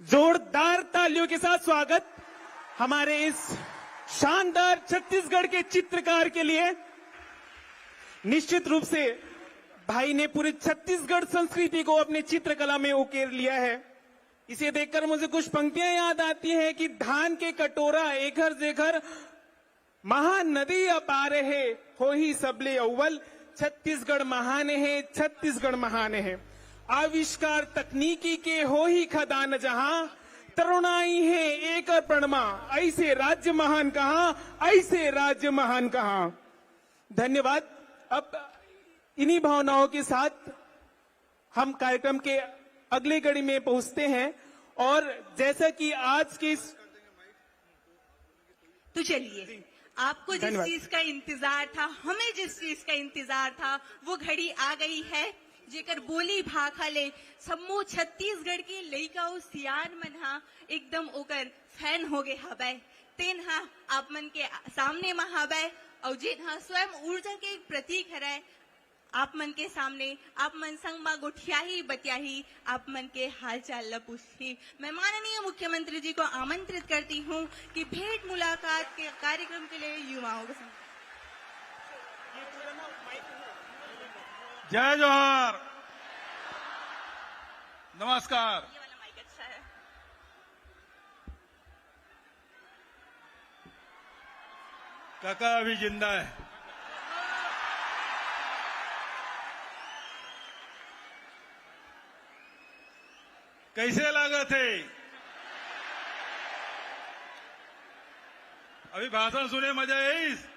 जोरदार तालियों के साथ स्वागत हमारे इस शानदार छत्तीसगढ़ के चित्रकार के लिए। निश्चित रूप से भाई ने पूरे छत्तीसगढ़ संस्कृति को अपने चित्रकला में उकेर लिया है। इसे देखकर मुझे कुछ पंक्तियां याद आती हैं कि धान के कटोरा एघर जेघर महानदी अपार है, हो ही सबले अव्वल छत्तीसगढ़ महान है, छत्तीसगढ़ महान है। आविष्कार तकनीकी के हो ही खदान जहां, तरुणाई है एक प्रणमा, ऐसे राज्य महान कहां, ऐसे राज्य महान कहां। धन्यवाद। अब इन्हीं भावनाओं के साथ हम कार्यक्रम के अगले कड़ी में पहुंचते हैं और जैसा कि आज की तो चलिए, आपको जिस चीज का इंतजार था, हमें जिस चीज का इंतजार था, वो घड़ी आ गई है जेकर बोली भाखा ले सम्मो छत्तीसगढ़ की लइका और सियान मन हा एकदम ओकर फैन हो गए हबै। तेन हा आप मन के सामने में हबै और जेन हा स्वयं ऊर्जा के एक प्रतीक हरै। आप मन के सामने आप मन संग मा गोठियाही बतियाही, आप मन के हालचाल ला पूछी। मैं माननीय मुख्यमंत्री जी को आमंत्रित करती हूँ कि भेंट मुलाकात के कार्यक्रम के लिए युवाओं को जय जोहार, नमस्कार। ये वाला माइक अच्छा है। काका अभी जिंदा है। कैसे लगा थे? अभी भाषण सुने मजा है।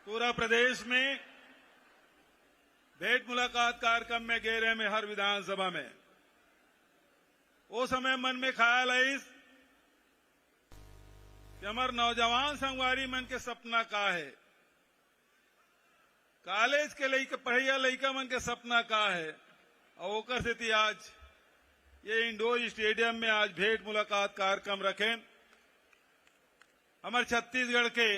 पूरा प्रदेश में भेंट मुलाकात कार्यक्रम में गए रहे में हर विधानसभा में वो समय मन में ख्याल आई कि हमार नौजवान संगवारी मन के सपना का है, कॉलेज के लइका पढ़ैया लइका मन के सपना का है। और ओकर से आज ये इंडोर स्टेडियम में आज भेंट मुलाकात कार्यक्रम रखें। हमारे छत्तीसगढ़ के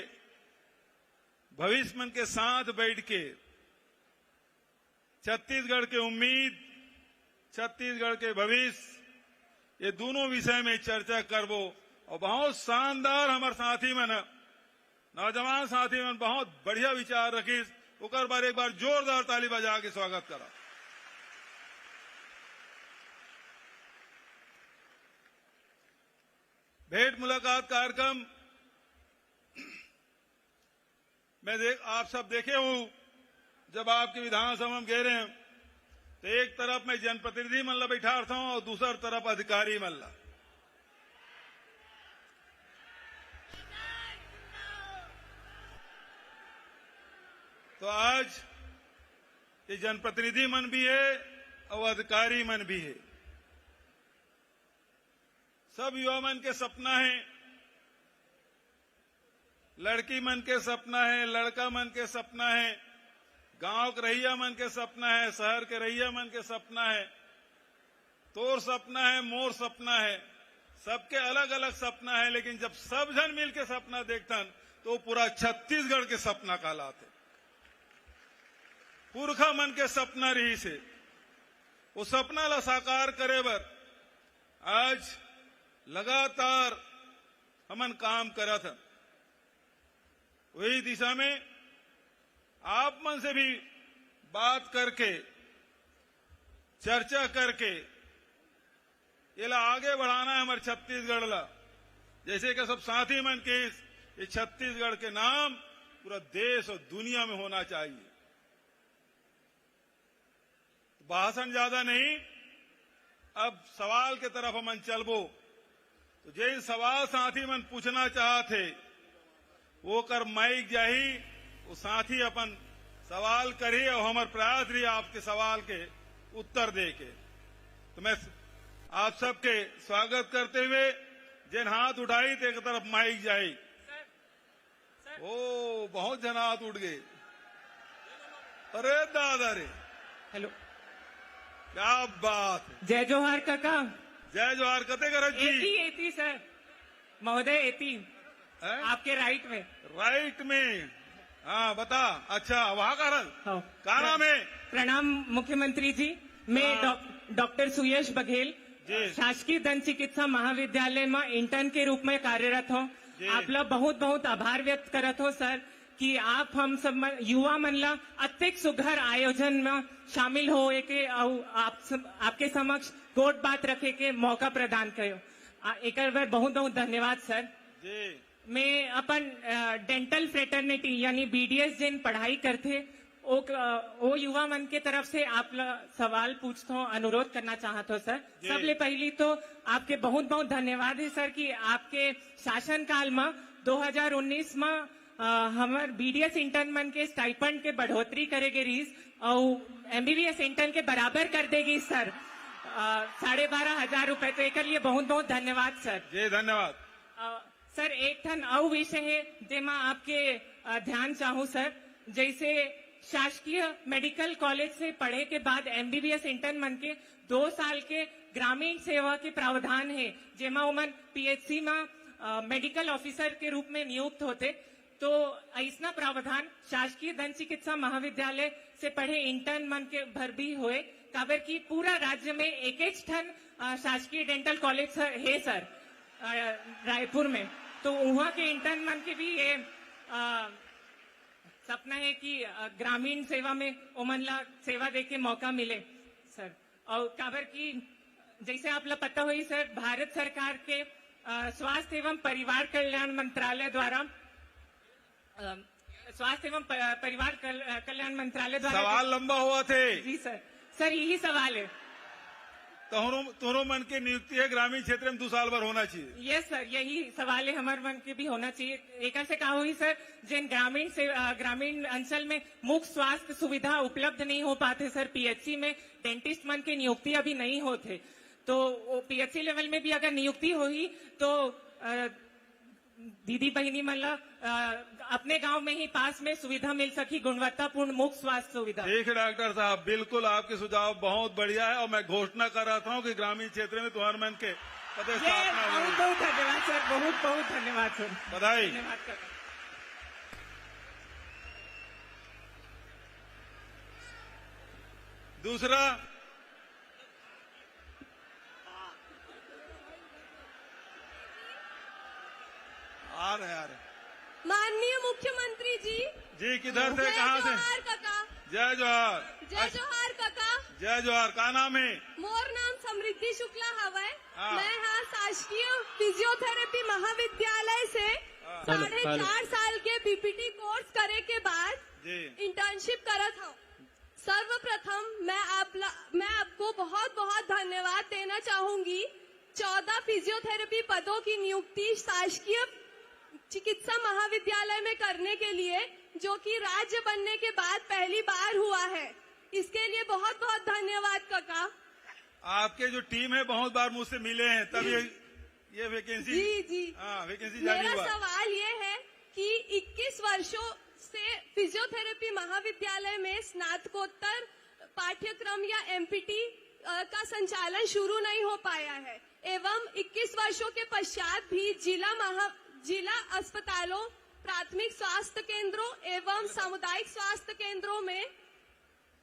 भविष्य मन के साथ बैठ के छत्तीसगढ़ के उम्मीद, छत्तीसगढ़ के भविष्य, ये दोनों विषय में चर्चा करबो। और बहुत शानदार हमारे साथी मन, नौजवान साथी मन बहुत बढ़िया विचार रखी। ओकर बार एक बार जोरदार ताली बजा के स्वागत करा। भेंट मुलाकात कार्यक्रम मैं आप सब देखे हूं, जब आपकी विधानसभा में गए रहे तो एक तरफ मैं जनप्रतिनिधि मन ला बैठा था और दूसरी तरफ अधिकारी मन ला। तो आज ये जनप्रतिनिधि मन भी है और अधिकारी मन भी है। सब युवा मन के सपना है, लड़की मन के सपना है, लड़का मन के सपना है, गांव के रैया मन के सपना है, शहर के रैया मन के सपना है, तोर सपना है, मोर सपना है, सबके अलग अलग सपना है। लेकिन जब सब जन मिल के सपना देखतन तो पूरा छत्तीसगढ़ के सपना कहलाते। पुरखा मन के सपना रही से वो सपना ला साकार करे बर आज लगातार हमन काम करत हन। वही दिशा में आप मन से भी बात करके, चर्चा करके ये ला आगे बढ़ाना है हमारे छत्तीसगढ़ ला। जैसे कि सब साथी मन के ये छत्तीसगढ़ के नाम पूरा देश और दुनिया में होना चाहिए। भाषण ज्यादा नहीं, अब सवाल के तरफ हमन चलबो। तो जे सवाल साथी मन पूछना चाहते वो कर माइक जाही, वो साथी अपन सवाल करी और हमार प्रयास रही आपके सवाल के उत्तर दे के। तो मैं आप सबके स्वागत करते हुए जिन हाथ उठाई तो एक तरफ माइक जाई। ओ बहुत जन हाथ उठ गए। अरे दादा रे, हेलो, क्या बात है। जय जोहार काका। जय जोहार। कते करत जी? एती सर महोदय, एती आपके राइट में। राइट में, हाँ बता। अच्छा वहाँ कारण का नाम है? प्रणाम मुख्यमंत्री जी, मैं डॉक्टर सुयश बघेल शासकीय दंत चिकित्सा महाविद्यालय में इंटर्न के रूप में कार्यरत हूँ। आप लोग बहुत बहुत आभार व्यक्त करत हो सर कि आप हम सब युवा मन ला अत्यधिक सुघर आयोजन में शामिल हो के आपके समक्ष कोट बात रखे के मौका प्रदान करो। एक बार बहुत बहुत धन्यवाद सर। मैं अपन डेंटल फ्रेटर्निटी यानी बीडीएस जिन पढ़ाई करते वो युवा मन के तरफ से आप सवाल पूछता हूँ, अनुरोध करना चाहता हूँ सर। सबले पहली तो आपके बहुत बहुत धन्यवाद है सर कि आपके शासन काल में 2019 में हमार बीडीएस इंटर्न मन के स्टाइपेंड के बढ़ोतरी करेगी रीस और एमबीबीएस इंटर्न के बराबर कर देगी सर 12,500 रुपए। तो एक लिए बहुत बहुत धन्यवाद सर। जी धन्यवाद सर। एक ठन और विषय है जेमा आपके ध्यान चाहूँ सर। जैसे शासकीय मेडिकल कॉलेज से पढ़े के बाद एमबीबीएस इंटर्न मन के 2 साल के ग्रामीण सेवा के प्रावधान है, जेमा उमन पीएचसी में मेडिकल ऑफिसर के रूप में नियुक्त होते। तो ऐसा प्रावधान शासकीय दंत चिकित्सा महाविद्यालय से पढ़े इंटर्न मन के भर भी हुए। काबर की पूरा राज्य में एक ठन शासकीय डेंटल कॉलेज है सर रायपुर में। तो वहाँ के इंटर्न मन के भी ये सपना है कि ग्रामीण सेवा में ओमन ला सेवा दे के मौका मिले सर। और काबर की जैसे आप लोग पता हुई सर, भारत सरकार के स्वास्थ्य एवं परिवार कल्याण मंत्रालय द्वारा स्वास्थ्य एवं परिवार कल्याण मंत्रालय द्वारा सवाल लंबा हुआ थे। जी सर। सर यही सवाल है। तोहरों मन की नियुक्ति है ग्रामीण क्षेत्र में 2 साल भर होना चाहिए। यस सर, यही सवाल है हमारे मन के भी होना चाहिए। एक से कहा हुई सर, जिन ग्रामीण अंचल में मुख्य स्वास्थ्य सुविधा उपलब्ध नहीं हो पाते सर, पीएचसी में डेंटिस्ट मन की नियुक्ति अभी नहीं होते। तो पीएचसी लेवल में भी अगर नियुक्ति होगी तो दीदी बहिनी मतलब अपने गांव में ही पास में सुविधा मिल सकी, गुणवत्तापूर्ण मुख्य स्वास्थ्य सुविधा। ठीक है डॉक्टर साहब, बिल्कुल आपके सुझाव बहुत बढ़िया है और मैं घोषणा कर रहा था कि ग्रामीण क्षेत्र में तुम्हारे मन के पद स्थापना हुई। बहुत बहुत धन्यवाद सर, बहुत बहुत धन्यवाद सर, बधाई। धन्यवाद काका। दूसरा आ रहे माननीय मुख्यमंत्री जी, किधर से, कहाँ से? जोहार काका, जय जोहार। जय जोहार काका। जय जोहार। का नाम है? मोर नाम समृद्धि शुक्ला हवय। हाँ। मैं यहाँ शासकीय फिजियोथेरेपी महाविद्यालय से 4.5 साल के बीपीटी कोर्स करे के बाद जी इंटर्नशिप करत हूँ। सर्वप्रथम मैं आपको बहुत बहुत धन्यवाद देना चाहूंगी। 14 फिजियोथेरेपी पदों की नियुक्ति शासकीय चिकित्सा महाविद्यालय में करने के लिए, जो कि राज्य बनने के बाद पहली बार हुआ है। इसके लिए बहुत बहुत धन्यवाद काका। आपके जो टीम है बहुत बार मुझसे मिले हैं, तब ये वैकेंसी जी वैकेंसी जारी मेरा हुआ। सवाल ये है कि 21 वर्षों से फिजियोथेरेपी महाविद्यालय में स्नातकोत्तर पाठ्यक्रम या एमपीटी का संचालन शुरू नहीं हो पाया है, एवं 21 वर्षों के पश्चात भी जिला अस्पतालों, प्राथमिक स्वास्थ्य केंद्रों एवं सामुदायिक स्वास्थ्य केंद्रों में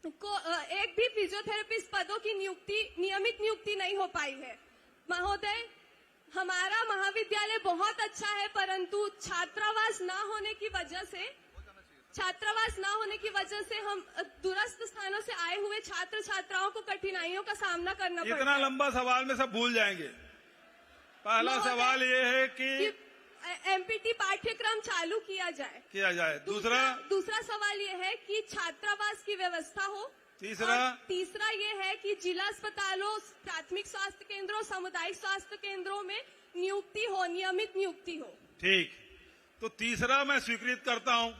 एक भी फिजियोथेरेपिस्ट पदों की नियमित नियुक्ति नहीं हो पाई है। महोदय, हमारा महाविद्यालय बहुत अच्छा है, परंतु छात्रावास न होने की वजह से हम दूरस्थ स्थानों से आए हुए छात्र छात्राओं को कठिनाइयों का सामना करना पड़ता है। इतना लंबा सवाल में सब भूल जाएंगे। पहला सवाल ये है कि एमपीटी पाठ्यक्रम चालू किया जाए। दूसरा सवाल ये है कि छात्रावास की व्यवस्था हो। तीसरा ये है कि जिला अस्पतालों, प्राथमिक स्वास्थ्य केंद्रों, सामुदायिक स्वास्थ्य केंद्रों में नियुक्ति हो, नियमित नियुक्ति हो। ठीक, तो तीसरा मैं स्वीकृत करता हूँ।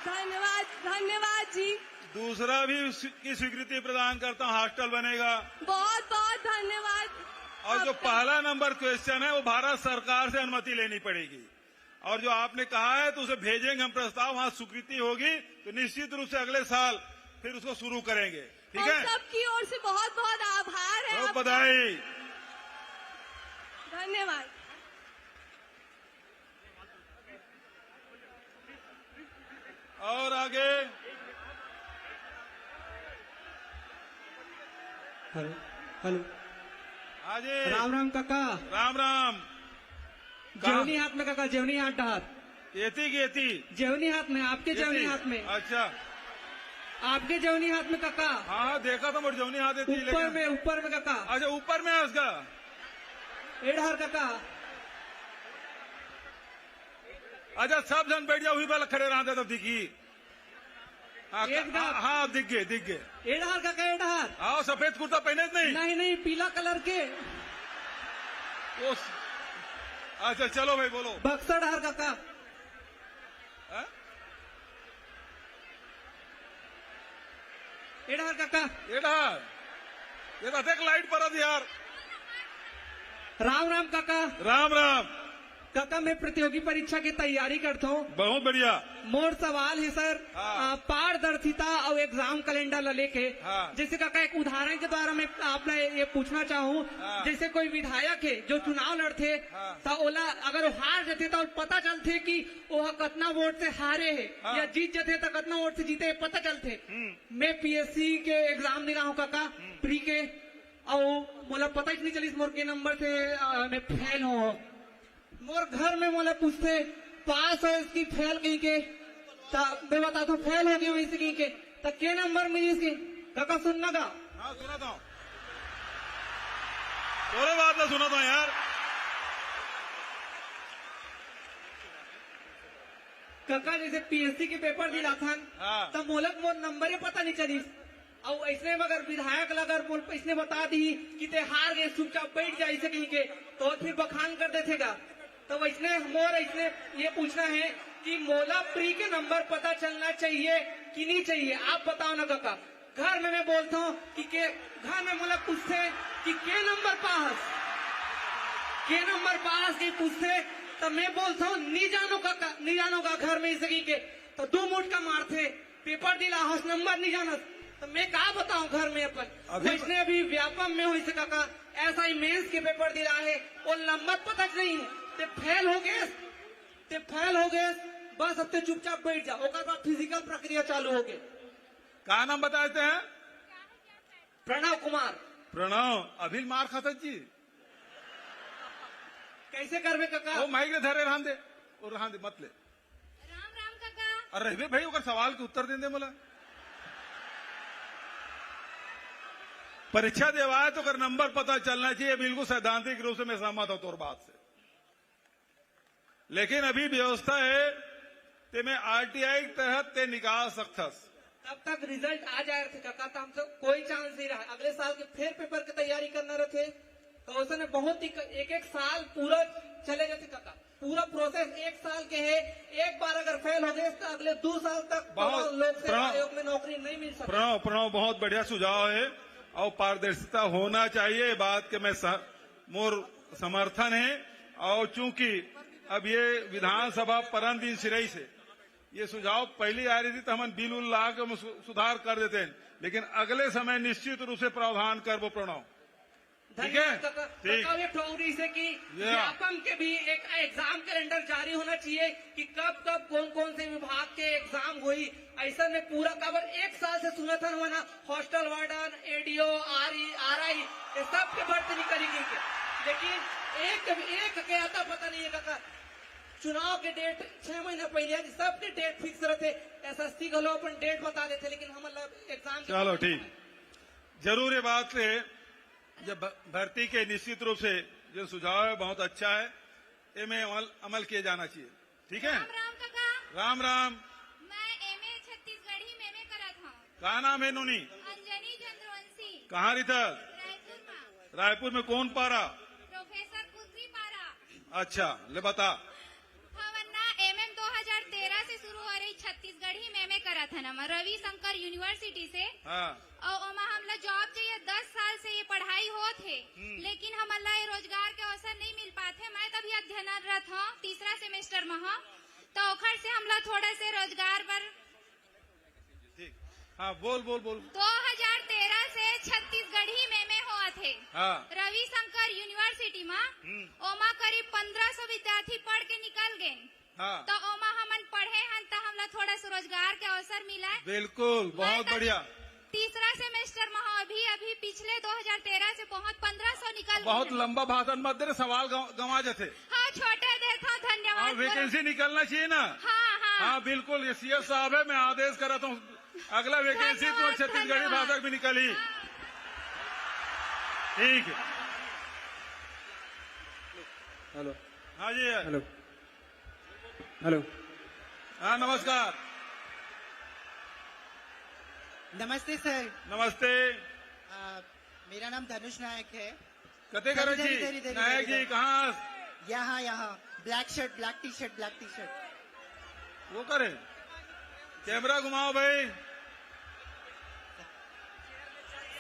धन्यवाद जी। दूसरा भी की स्वीकृति प्रदान करता हूँ, हॉस्टल बनेगा। बहुत बहुत धन्यवाद। और जो पहला नंबर क्वेश्चन है वो भारत सरकार से अनुमति लेनी पड़ेगी, और जो आपने कहा है तो उसे भेजेंगे हम प्रस्ताव, वहाँ स्वीकृति होगी तो निश्चित रूप से अगले साल फिर उसको शुरू करेंगे। ठीक है, सबकी ओर से बहुत बहुत आभार है। तो बधाई। धन्यवाद। और आगे हेलो आजे। राम काका। राम जेवनी हाथ में काका, जेवनी हाथ एती जेवनी हाथ में, आपके जेवनी हाथ में। अच्छा, आपके जेवनी हाथ में काका। हाँ देखा था मोर जेवनी हाथ एती। ऊपर में काका। अच्छा, ऊपर में है उसका। एडहर काका। अच्छा, सब जन बैठ जाओ, वही वाला खड़े रहा तब दिखी। हाँ दिख गए। एडहर काका, एडहर। हाँ, सफेद कुर्ता पहने नहीं, पीला कलर के। अच्छा चलो भाई, बोलो। बक्सर हर काका। एडहर काका। एडहर ये तो देख लाइट पर यार। राम काका। राम काका, मैं प्रतियोगी परीक्षा की तैयारी करता हूँ। बहुत बढ़िया। मोर सवाल है सर, पारदर्शिता और एग्जाम कैलेंडर लेके। जैसे काका एक उदाहरण के द्वारा मैं आपने ये पूछना चाहूँ। जैसे कोई विधायक है जो चुनाव लड़ते, तो ओला अगर वो हार जाते तो पता चलते कि वो कितना वोट से हारे है, या जीत जाते तो कितना वोट से जीते पता चलते। मैं पीएससी के एग्जाम दिला हूँ काका, प्री के, और मोला पता ही नहीं चली मोर के नंबर से मैं फेल हूँ। मोर घर में मोला पूछते पास हो इसकी, फेल कहीं के, मैं बताता हूँ फेल हो गई हूँ इसकी के, तो के नंबर मिली इसकी काका? सुनना था। हाँ सुना था, थोड़े बात ना सुना था यार। काका जैसे पीएससी के पेपर दिला था, तब मोलक मोर नंबर ही पता नहीं चली। और इसने मगर विधायक अगर इसने बता दी कि ते हार गए, चुपचाप बैठ जाए इसे कहीं के, तो फिर बखान कर देगा। तो इसने ये पूछना है कि मोला प्री के नंबर पता चलना चाहिए कि नहीं चाहिए, आप बताओ ना काका। घर में मैं बोलता हूँ कि घर में मोला पूछते कि के नंबर पास के पूछते, तो मैं बोलता हूँ नहीं जानो का घर में इसे के, तो 2 मुठ का मारते, पेपर दिला हाउस नंबर नहीं जाना, तो मैं का बताऊं घर में अपन वैष्णव अभी व्यापम में हुई से काका ऐसा ही मेंस के पेपर दिला है और नंबर पता नहीं है ते फेल हो गए बस अब ते चुपचाप बैठ जाओ ओकर बाद फिजिकल प्रक्रिया चालू हो गई। का नाम बताते हैं? प्रणव कुमार। प्रणव अभी मार खातर जी कैसे करबे काका? वो माइक धरे रहन दे और रहन दे मत ले। राम राम काका। अरे रहबे भाई ओकर सवाल के उत्तर दे मोला। परीक्षा देवा है तो कर नंबर पता चलना चाहिए, बिल्कुल सैद्धांतिक रूप से मैं सहमत हूं तोर बात से। लेकिन अभी व्यवस्था है ते में आरटीआई के तहत ते निकाल सकथस। तब तक रिजल्ट आ जाए थे काका तो हमसे कोई चांस नहीं रहा। अगले साल के फिर पेपर की तैयारी करना रहे तो उसने बहुत ही एक साल पूरा चले जाते काका। पूरा प्रोसेस एक साल के है, एक बार अगर फेल हो गए तो अगले 2 साल तक लोक सेवा आयोग में नौकरी नहीं मिल सकती। प्रणव बहुत बढ़िया सुझाव है और पारदर्शिता होना चाहिए, बात के मैं मोर समर्थन है। और चूंकि अब ये विधानसभा परम दिन सिरई से ये सुझाव पहली आ रही थी तो हम बिल उल ला के सुधार कर देते हैं, लेकिन अगले समय निश्चित रूप से प्रावधान कर वो प्रणव। ठीक है, ठीक से कि व्यापम के भी एक एग्जाम कैलेंडर जारी होना चाहिए कि कब कब कौन से विभाग के एग्जाम हुई। ऐसा में पूरा खबर एक साल से सुना था ना हॉस्टल वार्डन एडीओ आरआई ये सब के भर्ती निकली गई, लेकिन एक के आता पता नहीं है काका। चुनाव के डेट 6 महीने पहले सबके डेट फिक्स रहते, एसएससी को लोग अपन डेट बता देते, लेकिन हम एग्जाम। चलो ठीक, जरूर ये बात है जब भर्ती के निश्चित रूप से जो सुझाव है बहुत अच्छा है, इनमें अमल किया जाना चाहिए। ठीक है, राम काका। राम राम। मैं एमए छत्तीसगढ़ी में करा था। कहा नाम है नूनी? अंजनी चंद्रवंशी। कहाँ रही था? रायपुर में। रायपुर में कौन पारा? प्रोफेसर कुत्री पारा। अच्छा ले बता। वरना एमएम 2013 से शुरू हो रही छत्तीसगढ़ी में करा था ना रविशंकर यूनिवर्सिटी से। हाँ। और हमला जॉब चाहिए 10 साल से ये पढ़ाई हो थे, लेकिन हमला रोजगार के अवसर नहीं मिल पाते। मैं तभी अध्ययनरत हूँ 3रा सेमेस्टर में हूँ, तो ओखर से हमला थोड़ा से रोजगार पर। ठीक, हाँ बोल 2013 से छत्तीसगढ़ी में हुआ थे। हाँ। रविशंकर यूनिवर्सिटी में ओमा करीब 1500 विद्यार्थी पढ़ के निकल गए। हाँ। तो ओमा हमन पढ़े हन तो हमला थोड़ा सा रोजगार के अवसर मिला। बिल्कुल बहुत बढ़िया। 3रा सेमेस्टर में अभी पिछले 2013 से पहुंच 1500 निकल। बहुत लंबा भाषण मत दे, सवाल गंवा जाते। हाँ छोटे देता, धन्यवाद। वैकेंसी निकलना चाहिए ना? हाँ बिल्कुल, ये सीएस साहब है, मैं आदेश कराता हूँ अगला वैकेंसी तो छत्तीसगढ़ी भाषा भी निकली। ठीक है। हेलो। हाँ जी। हेलो। हाँ नमस्कार। नमस्ते सर। नमस्ते। मेरा नाम धनुष नायक है। कते करो जी? नायक जी कहाँ? यहाँ ब्लैक टी शर्ट। वो करे, कैमरा घुमाओ भाई।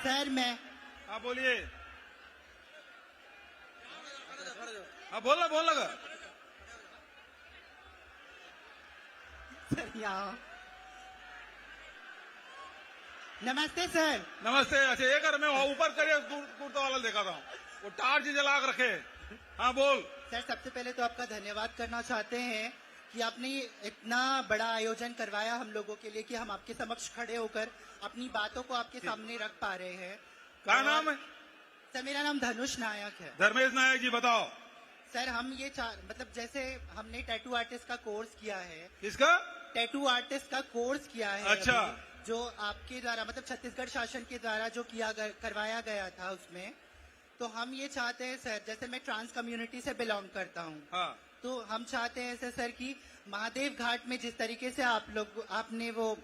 सर मैं। हाँ बोलिए। हाँ बोल लगा। सर यहाँ। नमस्ते सर। नमस्ते। अच्छा ये कर, मैं ऊपर करिए कुर्ता वाला देखा था, वो टार्च जला के रखे। हाँ बोल। सर सबसे पहले तो आपका धन्यवाद करना चाहते हैं कि आपने इतना बड़ा आयोजन करवाया हम लोगों के लिए कि हम आपके समक्ष खड़े होकर अपनी बातों को आपके सामने रख पा रहे हैं। क्या नाम है? सर मेरा नाम धनुष नायक है। धर्मेश नायक जी बताओ। सर हम ये मतलब जैसे हमने टैटू आर्टिस्ट का कोर्स किया है। किसका? टैटू आर्टिस्ट का कोर्स किया है। अच्छा। जो आपके द्वारा मतलब छत्तीसगढ़ शासन के द्वारा जो करवाया गया था उसमें, तो हम ये चाहते हैं सर, जैसे मैं ट्रांस कम्युनिटी से बिलोंग करता हूँ। हाँ। तो हम चाहते हैं ऐसे सर कि महादेव घाट में जिस तरीके से आपने वो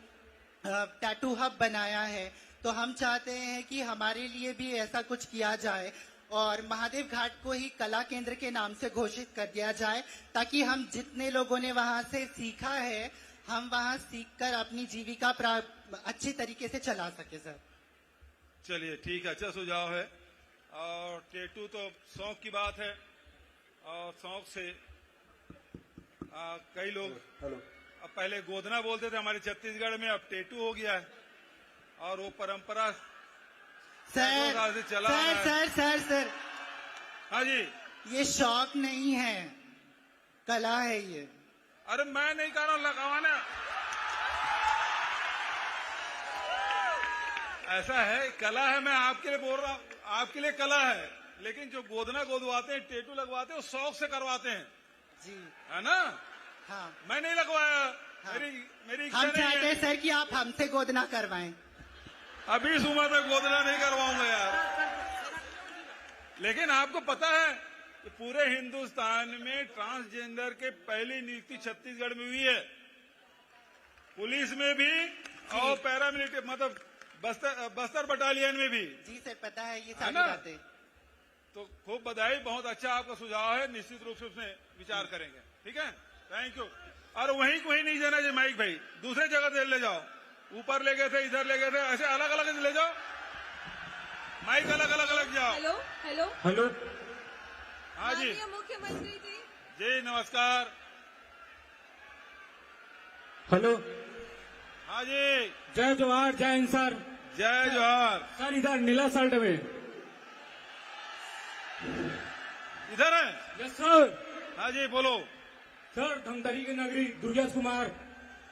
टैटू हब बनाया है, तो हम चाहते हैं कि हमारे लिए भी ऐसा कुछ किया जाए और महादेव घाट को ही कला केंद्र के नाम से घोषित कर दिया जाए, ताकि हम जितने लोगों ने वहाँ से सीखा है हम वहाँ सीखकर अपनी जीविका अच्छी तरीके से चला सके सर। चलिए ठीक है, अच्छा सुझाव है। और टैटू तो शौक की बात है और शौक से कई लोग अब पहले गोदना बोलते थे हमारे छत्तीसगढ़ में, अब टैटू हो गया है। और वो परंपरा सर साल से चला आ सर रहा है। सर सर सर हाँ जी। ये शौक नहीं है, कला है ये। अरे मैं नहीं कह रहा हूं लगावाना, ऐसा है, कला है। मैं आपके लिए बोल रहा हूँ, आपके लिए कला है, लेकिन जो गोदना गोदवाते हैं, टेटू लगवाते हैं, वो शौक से करवाते हैं जी है ना। हाँ, मैं नहीं लगवाया। हाँ। मेरी इच्छा हम नहीं चाहते है। हैं सर कि आप हमसे गोदना करवाएं। अभी इस उम्र में गोदना नहीं करवाऊंगा यार। लेकिन आपको पता है कि पूरे हिंदुस्तान में ट्रांसजेंडर के पहली नियुक्ति छत्तीसगढ़ में हुई है, पुलिस में भी और पैरामिलिट्री मतलब बस्तर बटालियन में भी। जी सर, पता है ये है सारी ना? बातें। तो खूब बधाई, बहुत अच्छा आपका सुझाव है, निश्चित रूप से उसमें विचार करेंगे। ठीक है, थैंक यू। और वहीं कोई नहीं जाना चाहिए माइक भाई, दूसरे जगह दे ले जाओ, ऊपर ले गए थे, इधर ले गए थे, ऐसे अलग अलग ले जाओ, माइक अलग अलग जाओ। Hello hello hello. हाँ जी माननीय मुख्यमंत्री जी, जी नमस्कार। हेलो। हाँ जी, जय जवाहर, जय हिंद सर। जय जवाहर। सर इधर नीला शर्ट में। इधर है। Yes sir. हाँ जी बोलो। सर धमतरी की नगरी, Durgesh Kumar,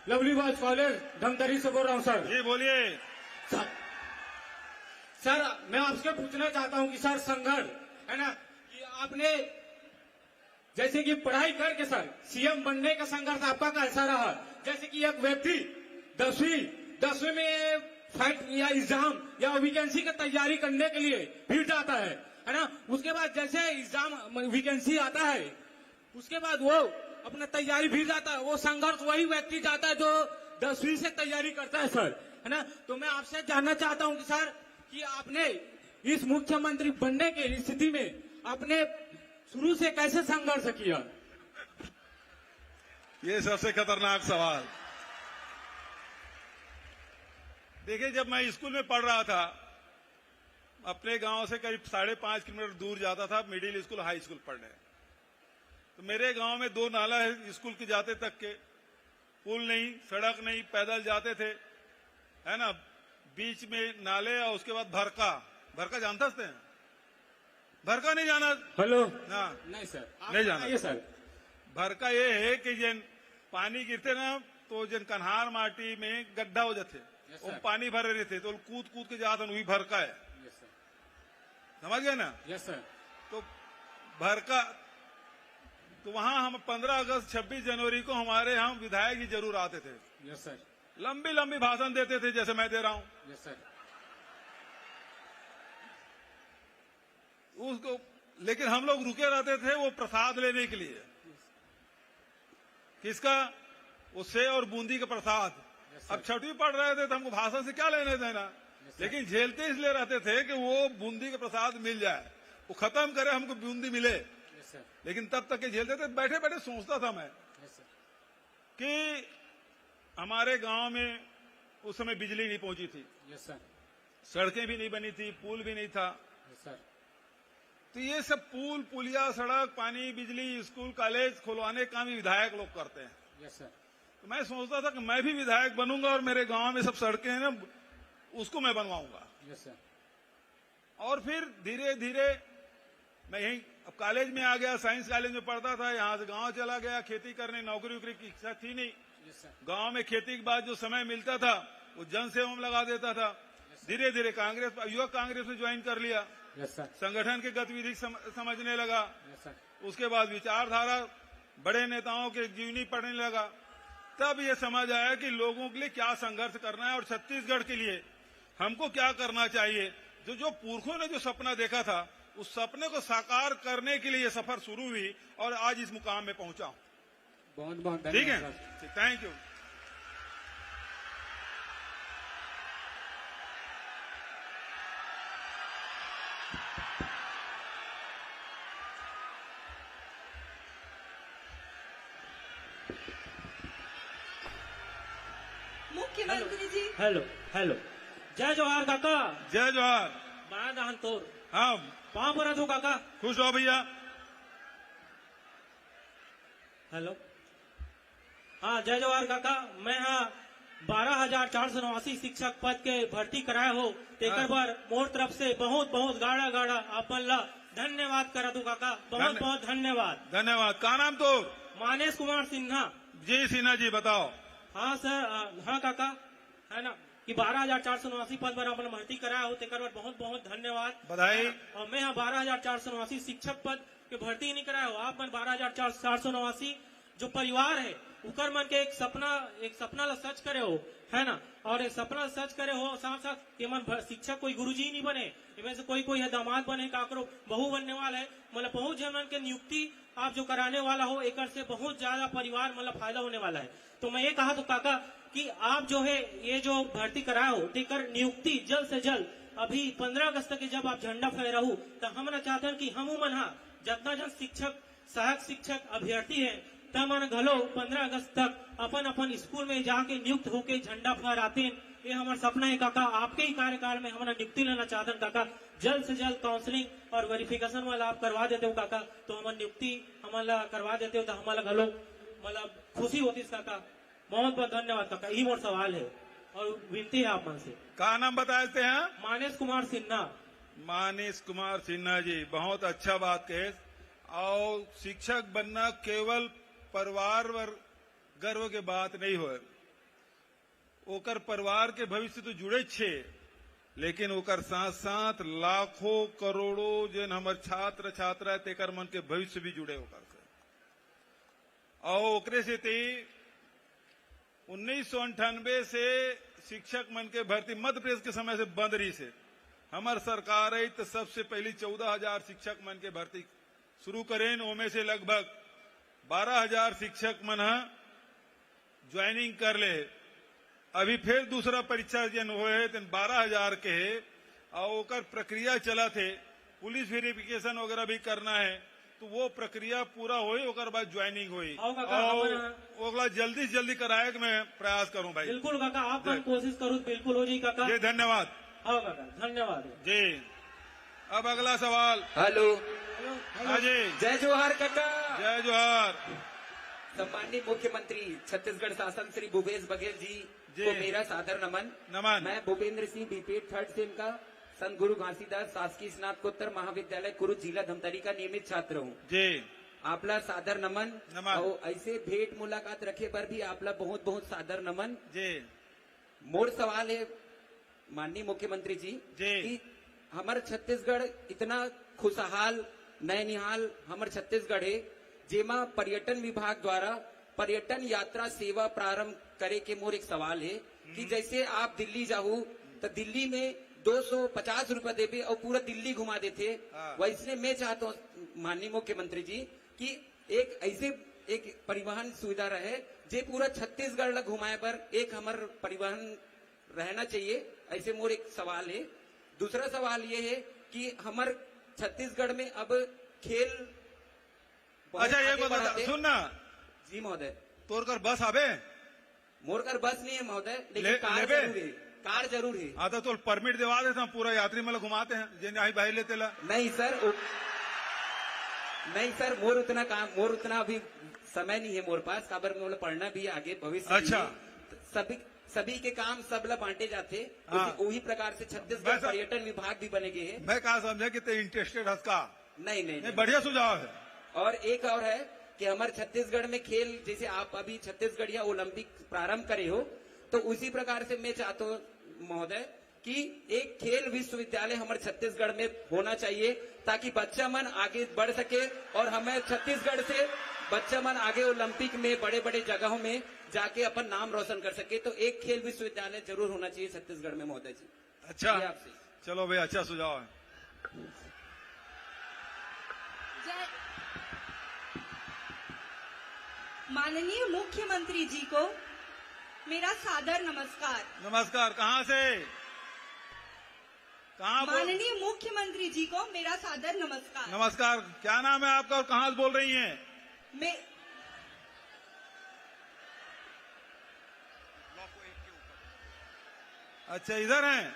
lovely boys college Dhamtari से बोल रहा हूँ सर। जी बोलिए। सर मैं आपसे पूछना चाहता हूँ कि सर संघर्ष है ना, कि आपने जैसे कि पढ़ाई करके सर सीएम बनने का संघर्ष आपका कैसा रहा? जैसे कि एक व्यक्ति 10वीं में फाइट या एग्जाम या वैकेंसी की तैयारी करने के लिए फिर जाता है ना, उसके बाद जैसे एग्जाम वैकेंसी आता है, उसके बाद वो अपना तैयारी फिर जाता है, वो संघर्ष वही व्यक्ति जाता है जो 10वीं से तैयारी करता है सर, है ना। तो मैं आपसे जानना चाहता हूँ कि सर कि आपने इस मुख्यमंत्री बनने की स्थिति में आपने शुरू से कैसे संघर्ष किया? ये सबसे खतरनाक सवाल। देखिए, जब मैं स्कूल में पढ़ रहा था, अपने गांव से करीब 5.5 किलोमीटर दूर जाता था मिडिल स्कूल हाई स्कूल पढ़ने। तो मेरे गांव में 2 नाला है स्कूल के जाते तक के, पुल नहीं, सड़क नहीं, पैदल जाते थे, है ना। बीच में नाले और उसके बाद भरका जानते हैं? भरका नहीं जाना? हेलो। ना नहीं सर, नहीं जाना। ये सर भरका ये है कि जन पानी गिरते ना, तो जन कन्हार माटी में गड्ढा हो जाते, वो पानी भरे रहते, तो कूद कूद के जाते, वही भरका है। समझ गए ना? Yes sir. तो भरका, तो वहां हम 15 अगस्त 26 जनवरी को हमारे यहाँ विधायक जी जरूर आते थे। Yes sir. लंबी लंबी भाषण देते थे, जैसे मैं दे रहा हूं। Yes sir. उसको, लेकिन हम लोग रुके रहते थे वो प्रसाद लेने के लिए। किसका? वो सेव और बूंदी का प्रसाद। अब 6वीं पढ़ रहे थे तो हमको भाषण से क्या लेने देना, लेकिन झेलते इसलिए रहते थे कि वो बूंदी का प्रसाद मिल जाए, वो खत्म करे, हमको बूंदी मिले। लेकिन तब तक के झेलते थे। बैठे बैठे सोचता था मैं कि हमारे गांव में उस समय बिजली नहीं पहुंची थी, सड़कें भी नहीं बनी थी, पुल भी नहीं था। तो ये सब पुल, पुलिया, सड़क, पानी, बिजली, स्कूल, कॉलेज खुलवाने का भी विधायक लोग करते हैं। तो मैं सोचता था कि मैं भी विधायक बनूंगा और मेरे गांव में सब सड़कें हैं ना, उसको मैं बनवाऊंगा। और फिर धीरे धीरे मैं यही, अब कॉलेज में आ गया, साइंस कॉलेज में पढ़ता था, यहां से गांव चला गया खेती करने, नौकरी वोकरी की इच्छा थी नहीं। गांव में खेती के बाद जो समय मिलता था वो जन सेवा में लगा देता था। धीरे धीरे कांग्रेस, युवक कांग्रेस में ज्वाइन कर लिया, संगठन की गतिविधि समझने लगा। उसके बाद विचारधारा, बड़े नेताओं के जीवनी पढ़ने लगा। तब ये समझ आया कि लोगों के लिए क्या संघर्ष करना है और छत्तीसगढ़ के लिए हमको क्या करना चाहिए। जो पुरखों ने जो सपना देखा था, उस सपने को साकार करने के लिए ये सफर शुरू हुई और आज इस मुकाम में पहुंचा हूं। बहुत बहुत ठीक है, थैंक यू। मुख्यमंत्री जी। Hello hello. जय जवाहर काका। जय जवाहर। बड़ा दहन तोर। हाँ, वहां पर तू काका। खुश हो भैया। हेलो। हाँ जय जवाहर काका। मैं हाँ 12,489 शिक्षक पद के भर्ती कराए हो तेकर बर मोर तरफ से बहुत बहुत गाड़ा गाड़ा आपन ला धन्यवाद करा दू काका, बहुत बहुत धन्यवाद। धन्यवाद। का नाम तो? मानेश कुमार सिन्हा। जी सिन्हा जी बताओ। हाँ सर, हाँ काका, है ना कि 12,489 पद पर आपने भर्ती कराया हो तेकर बर बहुत बहुत धन्यवाद, बधाई। और मैं यहाँ 12,489 शिक्षक पद के भर्ती नहीं कराया हो, आप मन 12,489 जो परिवार है उकर मन के एक सपना ला सच करे हो, है ना, और एक सपना सच करे हो, साथ साथ के मन शिक्षक कोई गुरुजी नहीं बने, इनमें से कोई है दामाद बने, काकरो बहू बनने वाला है, मतलब बहुत जनन के नियुक्ति आप जो कराने वाला हो एक से बहुत ज्यादा परिवार मतलब फायदा होने वाला है। तो मैं ये कहा तो काका कि आप जो है ये जो भर्ती कराया हो तेकर नियुक्ति जल्द से जल्द अभी 15 अगस्त के जब आप झंडा फहराहू तो हम चाहते हैं कि हम मन जितना जन शिक्षक सहायक शिक्षक अभ्यर्थी है तब मन घलो 15 अगस्त तक अपन अपन स्कूल में जाके नियुक्त होके झंडा फहराते हैं। ये हमारा सपना है काका, आपके ही कार्यकाल में हमारा नियुक्ति लेना चाहते हैं काका, जल्द से जल्द काउंसलिंग और वेरिफिकेशन वाला आप करवा देते हो काका, तो हमारी नियुक्ति हमारा करवा देते हो तो हमारा घलो मतलब खुशी होती है काका। बहुत बहुत धन्यवाद काका, यही मोर सवाल है और विनती है आप मन से। का नाम बताते हैं? मानेश कुमार सिन्हा। मानेश कुमार सिन्हा जी, बहुत अच्छा बात कहे। और शिक्षक बनना केवल परिवार वर गर्व के बात नहीं हो, ओकर परिवार के भविष्य तो जुड़े छे, लेकिन ओकर साथ साथ लाखों करोड़ों जन हमार छात्र छात्रा तेकर मन के भविष्य भी जुड़े ओकर से। और ओकरे से 1998 से शिक्षक मन के भर्ती मध्य प्रदेश के समय से बंद रही से हमार सरकार आई तो सबसे पहली 14,000 शिक्षक मन के भर्ती शुरू करें, ओमे से लगभग 12,000 शिक्षक मन ज्वाइनिंग कर ले। अभी फिर दूसरा परीक्षा जन हुए तो 12,000 के है और ओकर प्रक्रिया चला थे, पुलिस वेरिफिकेशन वगैरह भी करना है, तो वो प्रक्रिया पूरा हुई ओकर बाद ज्वाइनिंग हुई और ओकला जल्दी से जल्दी कराए के मैं प्रयास करूं भाई। बिल्कुल काका, आप कोशिश करूँ बिल्कुल हो जी काका। जी धन्यवाद। हाँ काका धन्यवाद जी। अब अगला सवाल। हेलो। हाँ जी। जय जोहार काका। जय जोहार। सम्माननीय मुख्यमंत्री छत्तीसगढ़ शासन श्री भूपेश बघेल जी को मेरा सादर नमन। मैं Bhupendra Singh BPEd 3rd same का संत गुरु घासीदास शासकीय स्नातकोत्तर महाविद्यालय कुरुद जिला धमतरी का नियमित छात्र हूँ जी। आपला सादर नमन। और ऐसे भेंट मुलाकात रखे पर भी आपला बहुत बहुत सादर नमन जी। मोर सवाल है माननीय मुख्यमंत्री जी कि हमारे छत्तीसगढ़ इतना खुशहाल नैनिहाल हमारे छत्तीसगढ़ है, जेमा पर्यटन विभाग द्वारा पर्यटन यात्रा सेवा प्रारंभ करे के मोर एक सवाल है कि जैसे आप दिल्ली जाओ तो दिल्ली में 250 रुपया देवे और पूरा दिल्ली घुमा देते, वैसे मैं चाहता हूँ माननीय मुख्यमंत्री जी कि एक ऐसे एक परिवहन सुविधा रहे जे पूरा छत्तीसगढ़ ला घुमाए पर एक हमार परिवहन रहना चाहिए, ऐसे मोर एक सवाल है। दूसरा सवाल ये है कि हमार छत्तीसगढ़ में अब खेल। अच्छा ये बता सुनना जी महोदय, तोर कर बस आवे? मोर कर बस नहीं है महोदय, लेकिन कार जरूर है। कार जरूर है। हाँ तो परमिट दिवा देता हूँ, पूरा यात्री मतलब घुमाते हैं जिन्हें आई भाई लेते ला। नहीं सर मोर उतना काम मोर उतना अभी समय नहीं है मोर पास, खबर में पढ़ना भी आगे भविष्य। अच्छा सभी के काम सब ला बांटे जाते, वही प्रकार से छत्तीसगढ़ पर्यटन विभाग भी बने गए हैं। मैं कहा समझा कि ते इंटरेस्टेड हस का? नहीं बढ़िया सुझाव है। और एक और है कि हमारे छत्तीसगढ़ में खेल जैसे आप अभी छत्तीसगढ़ या ओलंपिक प्रारंभ करे हो, तो उसी प्रकार से मैं चाहता हूँ महोदय कि एक खेल विश्वविद्यालय हमारे छत्तीसगढ़ में होना चाहिए ताकि बच्चा मन आगे बढ़ सके और हमें छत्तीसगढ़ से बच्चा मन आगे ओलंपिक में बड़े बड़े जगहों में जाके अपन नाम रोशन कर सके। तो एक खेल विश्वविद्यालय जरूर होना चाहिए छत्तीसगढ़ में महोदय जी। अच्छा चलो भाई, अच्छा सुझाव है। माननीय मुख्यमंत्री जी को मेरा सादर नमस्कार। नमस्कार। कहाँ से? कहाँ? माननीय मुख्यमंत्री जी को मेरा सादर नमस्कार। नमस्कार। क्या नाम है आपका और कहाँ से बोल रही हैं? मैं अच्छा इधर हैं।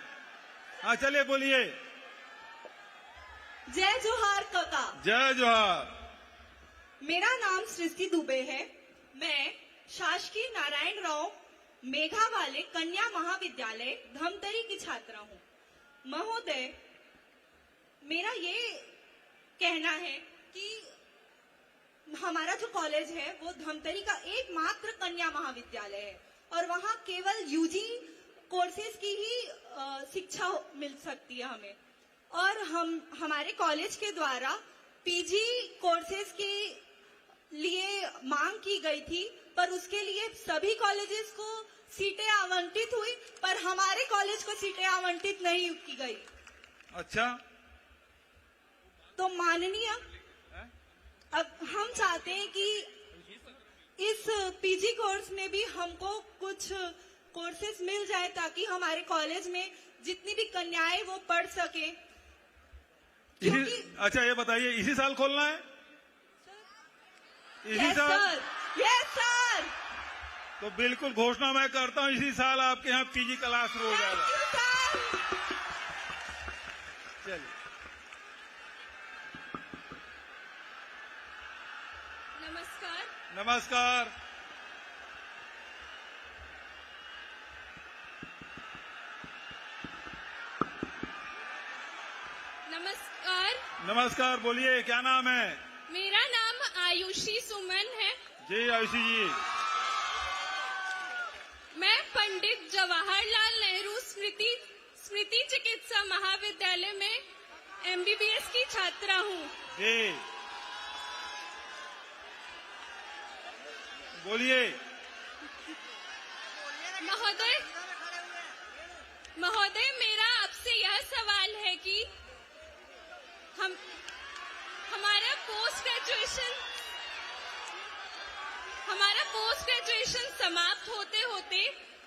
हाँ चलिए बोलिए। जय जोहार काका। जय जोहार। मेरा नाम सृष्टि दुबे है। मैं शासकीय नारायण राव मेघावाले कन्या महाविद्यालय धमतरी की छात्रा हूँ। महोदय, मेरा ये कहना है कि हमारा जो कॉलेज है वो धमतरी का एकमात्र कन्या महाविद्यालय है और वहाँ केवल यूजी कोर्सेज की ही शिक्षा मिल सकती है हमें, और हमारे कॉलेज के द्वारा पीजी कोर्सेज के लिए मांग की गई थी, पर उसके लिए सभी कॉलेजेस को सीटें आवंटित हुई, पर हमारे कॉलेज को सीटें आवंटित नहीं की गई। अच्छा, तो माननीय, अब हम चाहते हैं कि इस पीजी कोर्स में भी हमको कुछ कोर्सेज मिल जाए ताकि हमारे कॉलेज में जितनी भी कन्याएं वो पढ़ सके। अच्छा, ये बताइए, इसी साल खोलना है? इसी साल? Yes sir. तो बिल्कुल घोषणा मैं करता हूँ, इसी साल आपके यहाँ पीजी क्लास शुरू हो जाएगा। चलिए, नमस्कार। नमस्कार। नमस्कार। नमस्कार, बोलिए, क्या नाम है? मेरा नाम आयुषी सुमन है। जी आयुषी जी। मैं पंडित जवाहरलाल नेहरू स्मृति चिकित्सा महाविद्यालय में एमबीबीएस की छात्रा हूँ। जी, बोलिए। महोदय, मेरा आपसे यह सवाल है कि हमारा पोस्ट ग्रेजुएशन समाप्त होते होते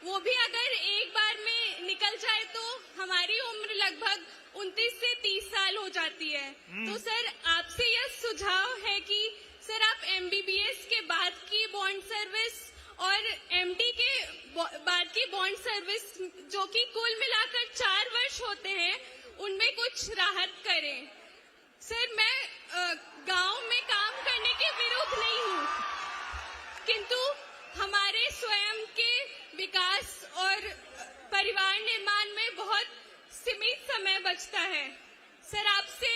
वो भी अगर एक बार में निकल जाए तो हमारी उम्र लगभग 29 से 30 साल हो जाती है। तो सर, आपसे यह सुझाव है कि सर आप एमबीबीएस के बाद की बॉन्ड सर्विस और एमडी के बाद की बॉन्ड सर्विस, जो कि कुल मिलाकर 4 वर्ष होते हैं, उनमें कुछ राहत करें। सर, मैं गांव में काम करने के विरुद्ध नहीं हूँ, किंतु हमारे स्वयं के विकास और परिवार निर्माण में बहुत सीमित समय बचता है। सर, आपसे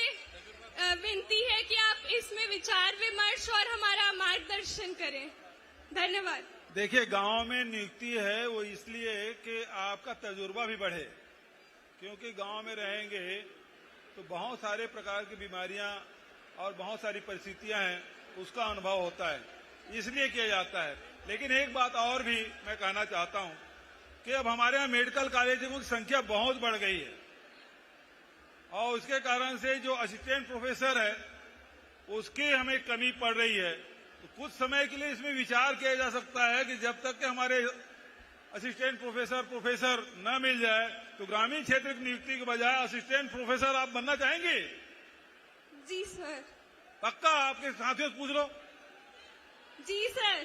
विनती है कि आप इसमें विचार विमर्श और हमारा मार्गदर्शन करें। धन्यवाद। देखिए, गांव में नियुक्ति है वो इसलिए कि आपका तजुर्बा भी बढ़े, क्योंकि गांव में रहेंगे तो बहुत सारे प्रकार की बीमारियां और बहुत सारी परिस्थितियां हैं, उसका अनुभव होता है, इसलिए किया जाता है। लेकिन एक बात और भी मैं कहना चाहता हूं कि अब हमारे यहाँ मेडिकल कॉलेजों की संख्या बहुत बढ़ गई है और उसके कारण से जो असिस्टेंट प्रोफेसर है उसकी हमें कमी पड़ रही है। तो कुछ समय के लिए इसमें विचार किया जा सकता है कि जब तक कि हमारे असिस्टेंट प्रोफेसर न मिल जाए तो ग्रामीण क्षेत्र की नियुक्ति के बजाय असिस्टेंट प्रोफेसर आप बनना चाहेंगे? जी सर। पक्का? आपके साथियों से पूछ लो। जी सर।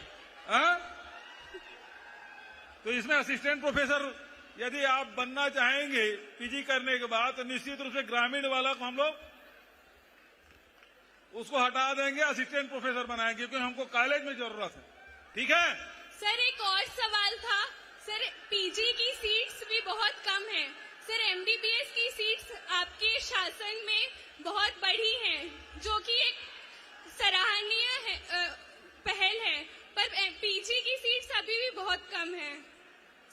तो इसमें असिस्टेंट प्रोफेसर यदि आप बनना चाहेंगे पीजी करने के बाद, तो निश्चित रूप से ग्रामीण वाला को हम लोग उसको हटा देंगे, असिस्टेंट प्रोफेसर बनाएंगे, क्योंकि हमको कॉलेज में जरूरत है। ठीक है सर? एक और सवाल था सर, पीजी की सीट्स भी बहुत कम है। सर, एमबीबीएस की सीट्स आपके शासन में बहुत बढ़ी हैं, जो कि एक सराहनीय पहल है, पर पीजी की सीट्स अभी भी बहुत कम है।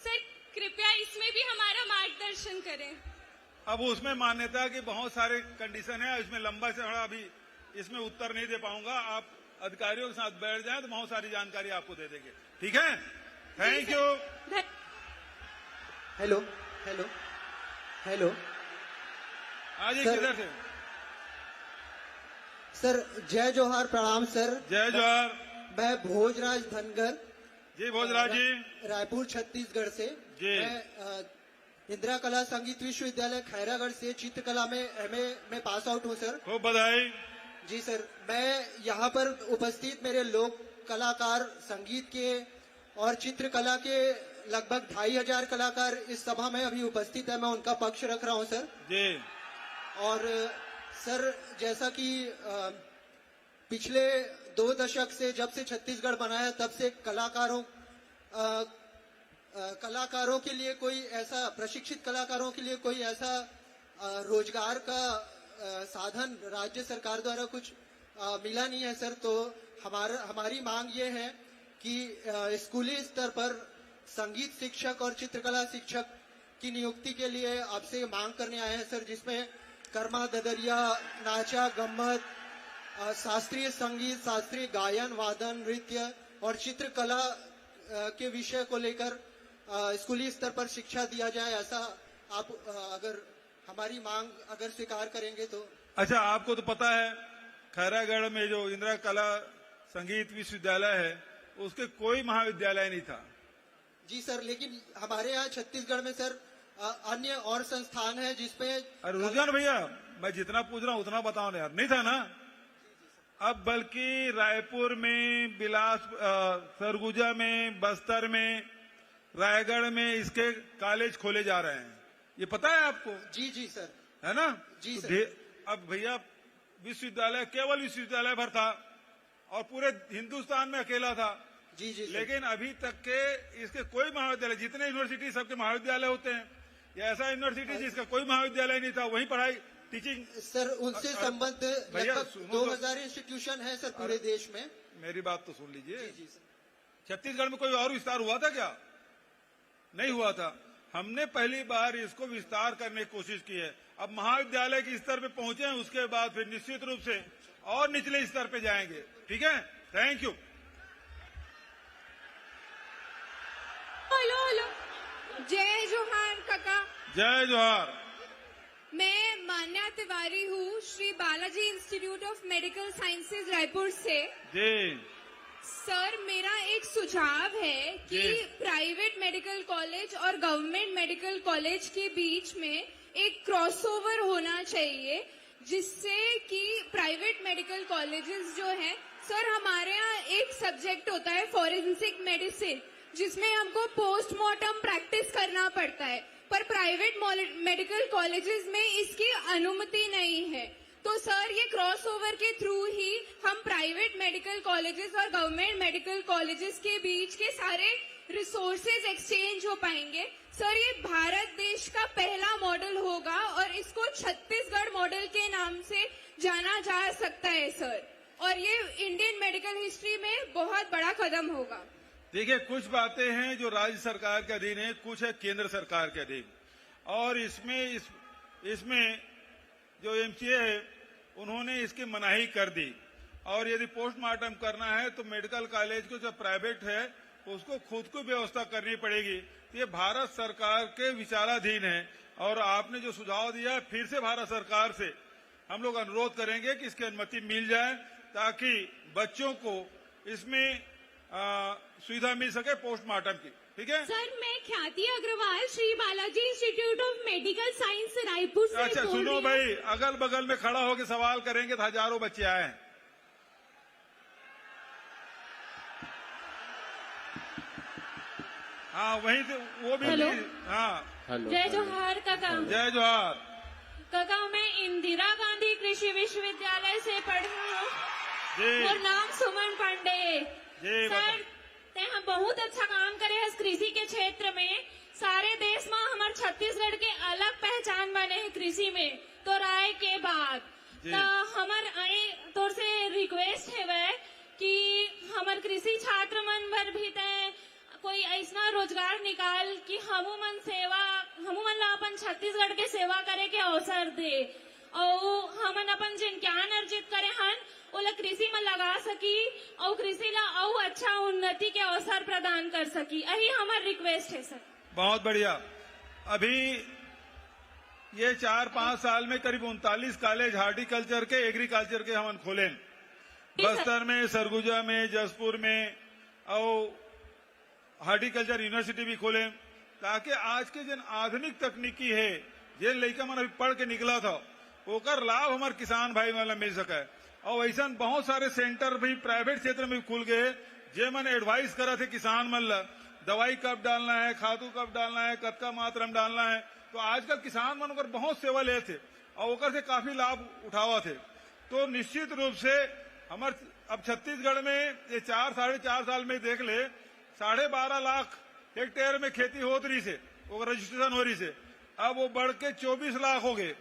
सर, कृपया इसमें भी हमारा मार्गदर्शन करें। अब उसमें मान्यता की बहुत सारे कंडीशन है, इसमें लंबा चौड़ा अभी इसमें उत्तर नहीं दे पाऊंगा। आप अधिकारियों के साथ बैठ जाएं तो बहुत सारी जानकारी आपको दे देंगे। ठीक है? Thank you. Hello hello hello. हाँ जी, किधर से? सर, जय जोहार, प्रणाम सर। जय जोहार। मैं भोजराज धनगर। जी भोजराज जी। रायपुर छत्तीसगढ़ से जी। मैं इंदिरा कला संगीत विश्वविद्यालय खैरागढ़ से चित्रकला में एमए में पास आउट हूँ सर। खूब बधाई। जी सर, मैं यहाँ पर उपस्थित मेरे लोक कलाकार, संगीत के और चित्रकला के लगभग 2500 कलाकार इस सभा में अभी उपस्थित है, मैं उनका पक्ष रख रहा हूँ सर। जी। और सर, जैसा कि पिछले 2 दशक से, जब से छत्तीसगढ़ बना है, तब से कलाकारों कलाकारों के लिए कोई ऐसा प्रशिक्षित कलाकारों के लिए कोई ऐसा रोजगार का साधन राज्य सरकार द्वारा कुछ मिला नहीं है सर। तो हमारी मांग ये है कि स्कूली स्तर पर संगीत शिक्षक और चित्रकला शिक्षक की नियुक्ति के लिए आपसे मांग करने आए हैं सर, जिसमें कर्मा, ददरिया, नाचा, गम्मत, शास्त्रीय संगीत, शास्त्रीय गायन, वादन, नृत्य और चित्रकला के विषय को लेकर स्कूली स्तर पर शिक्षा दिया जाए। ऐसा आप अगर हमारी मांग अगर स्वीकार करेंगे तो। अच्छा, आपको तो पता है खैरागढ़ में जो इंदिरा कला संगीत विश्वविद्यालय है उसके कोई महाविद्यालय नहीं था। जी सर, लेकिन हमारे यहाँ छत्तीसगढ़ में सर अन्य और संस्थान है जिसपे। अरे रुझान भैया, मैं जितना पूछ रहा हूँ उतना बताओ ना यार, नहीं था ना। अब बल्कि रायपुर में, सरगुजा में, बस्तर में, रायगढ़ में इसके कॉलेज खोले जा रहे हैं, ये पता है आपको? जी जी सर, है ना। जी तो सर। अब भैया विश्वविद्यालय केवल विश्वविद्यालय भर था और पूरे हिंदुस्तान में अकेला था। जी जी। लेकिन अभी तक के इसके कोई महाविद्यालय, जितने यूनिवर्सिटी सबके महाविद्यालय होते हैं, या ऐसा यूनिवर्सिटी जिसका कोई महाविद्यालय नहीं था वहीं पढ़ाई टीचिंग। सर उनसे संबद्ध लगभग 2000 इंस्टीट्यूशन है सर पूरे देश में। मेरी बात तो सुन लीजिए। जी सर। छत्तीसगढ़ में कोई और विस्तार हुआ था क्या? नहीं हुआ था। हमने पहली बार इसको विस्तार करने की कोशिश की है। अब महाविद्यालय के स्तर पे पहुंचे हैं, उसके बाद फिर निश्चित रूप से और निचले स्तर पे जाएंगे। ठीक है, थैंक यू। हेलो हेलो, जय जोहार काका। जय जोहार। मैं मान्या तिवारी हूँ, Shri Balaji Institute of medical sciences Raipur से। जी सर, मेरा एक सुझाव है कि प्राइवेट मेडिकल कॉलेज और गवर्नमेंट मेडिकल कॉलेज के बीच में एक क्रॉसओवर होना चाहिए, जिससे कि प्राइवेट मेडिकल कॉलेजेस जो हैं, सर हमारे यहाँ एक सब्जेक्ट होता है फॉरेंसिक मेडिसिन, जिसमें हमको पोस्टमार्टम प्रैक्टिस करना पड़ता है, पर प्राइवेट मेडिकल कॉलेजेस में इसकी अनुमति नहीं है। तो सर, ये क्रॉसओवर के थ्रू ही हम प्राइवेट मेडिकल कॉलेजेस और गवर्नमेंट मेडिकल कॉलेजेस के बीच के सारे रिसोर्सेज एक्सचेंज हो पाएंगे। सर, ये भारत देश का पहला मॉडल होगा और इसको छत्तीसगढ़ मॉडल के नाम से जाना जा सकता है सर, और ये इंडियन मेडिकल हिस्ट्री में बहुत बड़ा कदम होगा। देखिए, कुछ बातें हैं जो राज्य सरकार के अधीन है, कुछ है केंद्र सरकार के अधीन, और इसमें जो एमसीए है उन्होंने इसकी मनाही कर दी। और यदि पोस्टमार्टम करना है तो मेडिकल कॉलेज को जो प्राइवेट है उसको खुद को व्यवस्था करनी पड़ेगी। ये भारत सरकार के विचाराधीन है, और आपने जो सुझाव दिया है, फिर से भारत सरकार से हम लोग अनुरोध करेंगे कि इसकी अनुमति मिल जाए, ताकि बच्चों को इसमें सुविधा मिल सके पोस्टमार्टम की। ठीक है सर, मैं Khyati Agarwal, Shri Balaji Institute of Medical Science Raipur से अच्छा सुनो भाई, अगल बगल में खड़ा होकर सवाल करेंगे तो हजारों बच्चे आए हैं। हाँ वहीं से वो भी। हाँ जय जोहार काका। जय जोहार काका, मैं इंदिरा गांधी कृषि विश्वविद्यालय से पढ़ी हूँ। मेरा नाम सुमन पांडे। सर, ते हम बहुत अच्छा काम करे हैं कृषि के क्षेत्र में। सारे देश में हमारे छत्तीसगढ़ के अलग पहचान बने हैं कृषि में, तो राय के बाद तो हमारे तौर से रिक्वेस्ट है वह कि हमारे कृषि छात्र मन भर भी तय कोई ऐसा रोजगार निकाल कि हमन ला अपन छत्तीसगढ़ के सेवा करे के अवसर दे, और हमन अपन जिन ज्ञान अर्जित करे हन ओला कृषि में लगा सकी और कृषि ला और अच्छा उन्नति के अवसर प्रदान कर सकी। यही हमारा रिक्वेस्ट है सर। बहुत बढ़िया। अभी ये 4-5 साल में करीब 39 कॉलेज हार्टिकल्चर के, एग्रीकल्चर के हमन खोले, बस्तर में, सरगुजा में, जसपुर में, और हार्टिकल्चर यूनिवर्सिटी भी खोले, ताकि आज के जिन आधुनिक तकनीकी है, जिन लड़का मन अभी पढ़ के निकला था, ओकर लाभ हमारे किसान भाई वाला मिल सके। और ऐसा बहुत सारे सेंटर भी प्राइवेट क्षेत्र में खुल गए, जे मन एडवाइस करा थे किसान मन ला, दवाई कब डालना है, खादू कब डालना है, कतका मात्रा में डालना है। तो आजकल किसान मन ओकर बहुत सेवा ले थे और ओकर से काफी लाभ उठावा थे। तो निश्चित रूप से हमारे अब छत्तीसगढ़ में ये 4-4.5 साल में देख ले 12.5 लाख हेक्टेयर में खेती होत रही से, वो रजिस्ट्रेशन हो रही से, अब वो बढ़ के 24 लाख हो गए।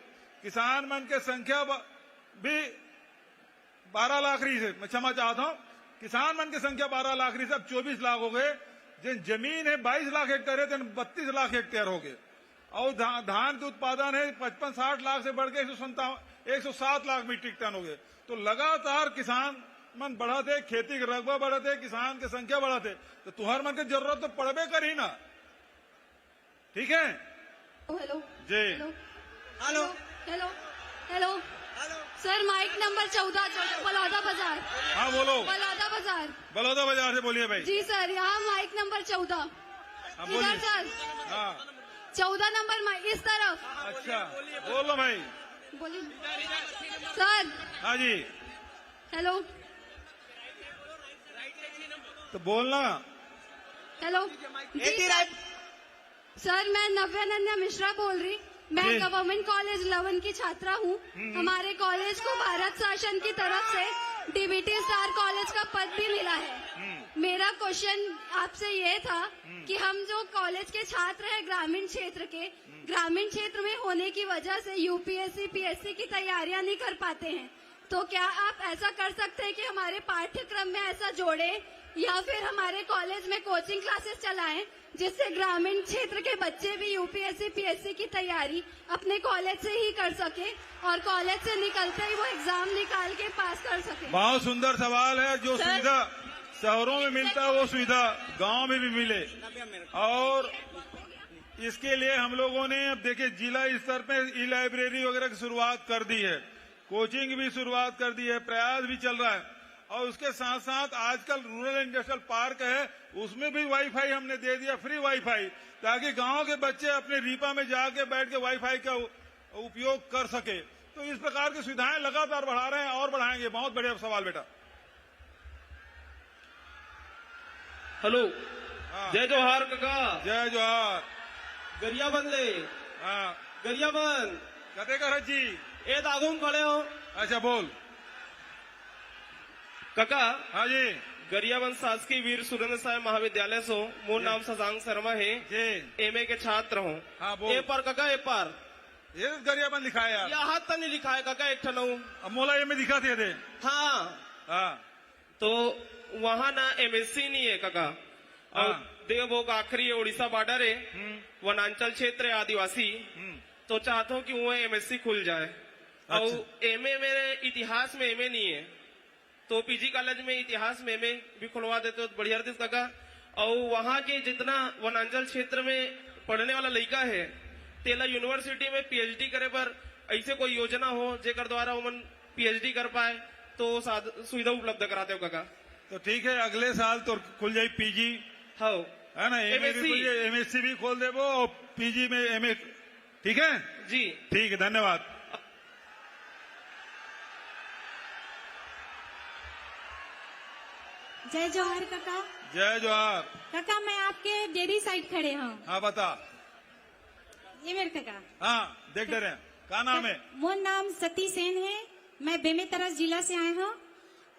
किसान मन के संख्या भी 12 लाख रही से, मैं क्षमा चाहता हूँ, किसान मन की संख्या 12 लाख रही से अब 24 लाख हो गए। जिन जमीन है 22 लाख हेक्टेयर है, तो 32 लाख हेक्टेयर हो गए। और धान के उत्पादन है 55-60 लाख से बढ़ के 107 लाख मीट्रिक टन हो गए। तो लगातार किसान मन बढ़ाते, खेती के रकबा बढ़ाते, किसान की संख्या बढ़ाते, तो तुहार मन की जरूरत तो पड़बे करी ना। ठीक है। हेलो जी। Hello hello hello sir, mic number 14 Baloda Bazar. हाँ बोलो। बलौदा बाजार। बलौदा बाजार से बोलिए भाई। जी सर, यहाँ माइक नंबर 14 इधर सर। हाँ 14 नंबर इस तरफ। अच्छा बोलो भाई। बोलिए सर। हाँ जी। हेलो तो बोलना। हेलो जी सर, मैं नव्या नन्या मिश्रा बोल रही। मैं गवर्नमेंट कॉलेज लवन की छात्रा हूँ। हमारे कॉलेज को भारत शासन की तरफ से डीबीटी स्टार कॉलेज का पद भी मिला है। मेरा क्वेश्चन आपसे ये था कि हम जो कॉलेज के छात्र हैं ग्रामीण क्षेत्र के, ग्रामीण क्षेत्र में होने की वजह से यूपीएससी पीएससी की तैयारियां नहीं कर पाते हैं, तो क्या आप ऐसा कर सकते हैं कि हमारे पाठ्यक्रम में ऐसा जोड़े या फिर हमारे कॉलेज में कोचिंग क्लासेस चलाएं, जिससे ग्रामीण क्षेत्र के बच्चे भी यूपीएससी पीएससी की तैयारी अपने कॉलेज से ही कर सके और कॉलेज से निकलते ही वो एग्जाम निकाल के पास कर सके। बहुत सुंदर सवाल है। जो सुविधा शहरों में मिलता है वो सुविधा गांव में भी मिले, और इसके लिए हम लोगों ने अब देखिए जिला स्तर पे ई लाइब्रेरी वगैरह की शुरुआत कर दी है, कोचिंग भी शुरुआत कर दी है, प्रयास भी चल रहा है। और उसके साथ साथ आजकल रूरल इंडस्ट्रियल पार्क है, उसमें भी वाईफाई हमने दे दिया, फ्री वाईफाई, ताकि गांव के बच्चे अपने रीपा में जाके बैठ के वाईफाई का उपयोग कर सके। तो इस प्रकार की सुविधाएं लगातार बढ़ा रहे हैं और बढ़ाएंगे। बहुत बढ़िया सवाल बेटा। हेलो। जय जोहार काका। जय जोहार। गरिया बन ले। हाँ गरिया बन कते कर जी ए दागुम खड़े हो। अच्छा बोल काका। हाँ जी। गरियाबंद शासकीय वीर सुरेंद्र साय महाविद्यालय से मोर नाम शशांक शर्मा है। एमए के छात्र हूँ। हाँ बोल। ए पर काका, ए पर ये गरियाबंद लिखा है यार। यहाँ तक नहीं लिखा है काका, एक ठन अब मोला ये में दिखा थे। हाँ तो वहाँ ना एमएससी नहीं है काका। और देवभोग आखिरी है, उड़ीसा बॉर्डर है, वनांचल क्षेत्र है, आदिवासी। तो चाहता हूँ कि वो एमएससी खुल जाए। और एमए मेरे इतिहास में एमए नहीं है, तो पीजी कॉलेज में इतिहास में एमए भी खुलवा देते हो तो बढ़िया रहती काका। और वहाँ के जितना वनांचल क्षेत्र में पढ़ने वाला लड़का है, तेला यूनिवर्सिटी में पीएचडी करे पर ऐसे कोई योजना हो जेकर द्वारा वो पीएचडी कर पाए, तो सुविधा उपलब्ध कराते हो काका। तो ठीक है, अगले साल तो खुल जाए पीजी। हाँ है ना, एमएससी भी खोल देवो और पीजी में एमए। ठीक है जी। ठीक है, धन्यवाद। जय जोहार काका। जय जोहार। काका मैं आपके डेयरी साइड खड़े हूँ। हाँ बता। ये मेरे काका। हाँ देख रहे हैं। क्या नाम है? वो नाम सती सेन है। मैं बेमेतरा जिला से आए हूँ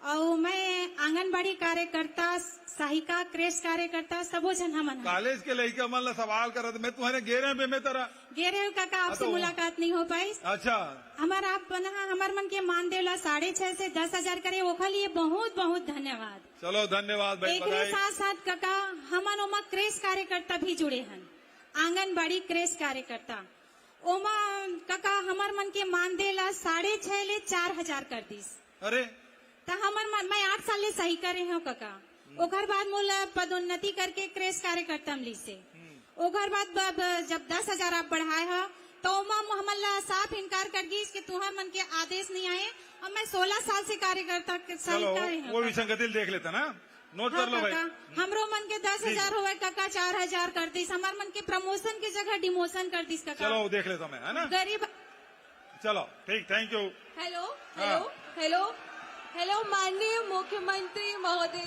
और मैं आंगनबाड़ी कार्यकर्ता, सहायिका, क्रेश कार्यकर्ता सबो जन हमन। कॉलेज के लड़का मन ला सवाल कर रहे थे, मैं तुम्हारे गेरे बेमेतरा गेरे काका, आपसे मुलाकात नहीं हो पाई। अच्छा। हमारा आप हमार मन के मान देवला 6.5 से 10,000 करे, वो लिए बहुत बहुत धन्यवाद। चलो धन्यवाद भाई। एक साथ साथ काका हमन ओमा क्रेश कार्यकर्ता भी जुड़े हैं, आंगनबाड़ी क्रेश कार्यकर्ता। ओमा काका हमार मन के मान देला 6.5 ले 4,000 कर दीस। अरे तो हमार मन, मैं 8 साल ले सही करे हूँ काका। ओकर बाद मोला पदोन्नति करके क्रेश कार्यकर्ता मिली से। ओकर बाद जब 10,000 आप बढ़ाए हो तो हमला साफ इनकार कर दी कि तुम्हारे मन के आदेश नहीं आए। और मैं 16 साल से कार्यकर्ता सही करे हूँ। वो विसंगति देख लेता ना, नोट कर लो भाई। हमरो मन के 10,000 हुए काका 4,000 कर दी। हमारे मन के प्रमोशन की जगह डिमोशन कर दी काका। चलो देख लेता मैं, है ना। गरीब। चलो ठीक, thank you. Hello hello hello hello माननीय मुख्यमंत्री महोदय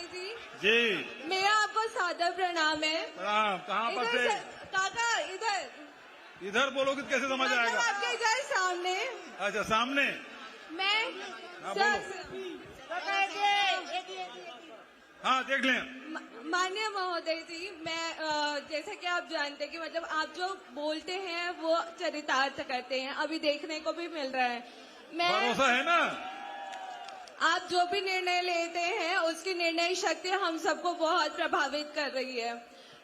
जी, मेरा आपको सादर प्रणाम है। प्रणाम। कहाँ पर से? काका इधर। इधर बोलोगे तो कैसे समझ आएगा? आपके इधर सामने। अच्छा सामने। मैं हाँ देख लें। माननीय महोदय जी, मैं जैसे कि आप जानते हैं कि मतलब आप जो बोलते हैं वो चरितार्थ करते हैं, अभी देखने को भी मिल रहा है। भरोसा है ना? आप जो भी निर्णय लेते हैं उसकी निर्णय शक्ति हम सबको बहुत प्रभावित कर रही है।